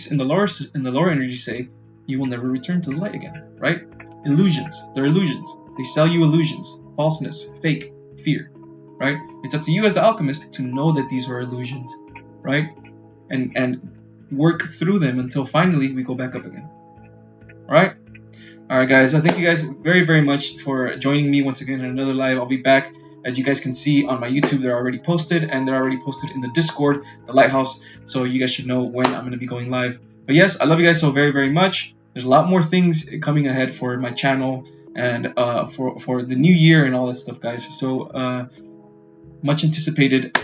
in the lower energies say, you will never return to the light again, right? Illusions. They're illusions. They sell you illusions. Falseness. Fake. Fear, right? It's up to you as the alchemist to know that these are illusions, right? And work through them until finally we go back up again. Alright? Alright, guys. I thank you guys very, very much for joining me once again in another live. I'll be back. As you guys can see on my YouTube, they're already posted, and they're already posted in the Discord, the Lighthouse, so you guys should know when I'm going to be going live. But yes, I love you guys so very, very much. There's a lot more things coming ahead for my channel and for the new year and all that stuff, guys. So much anticipated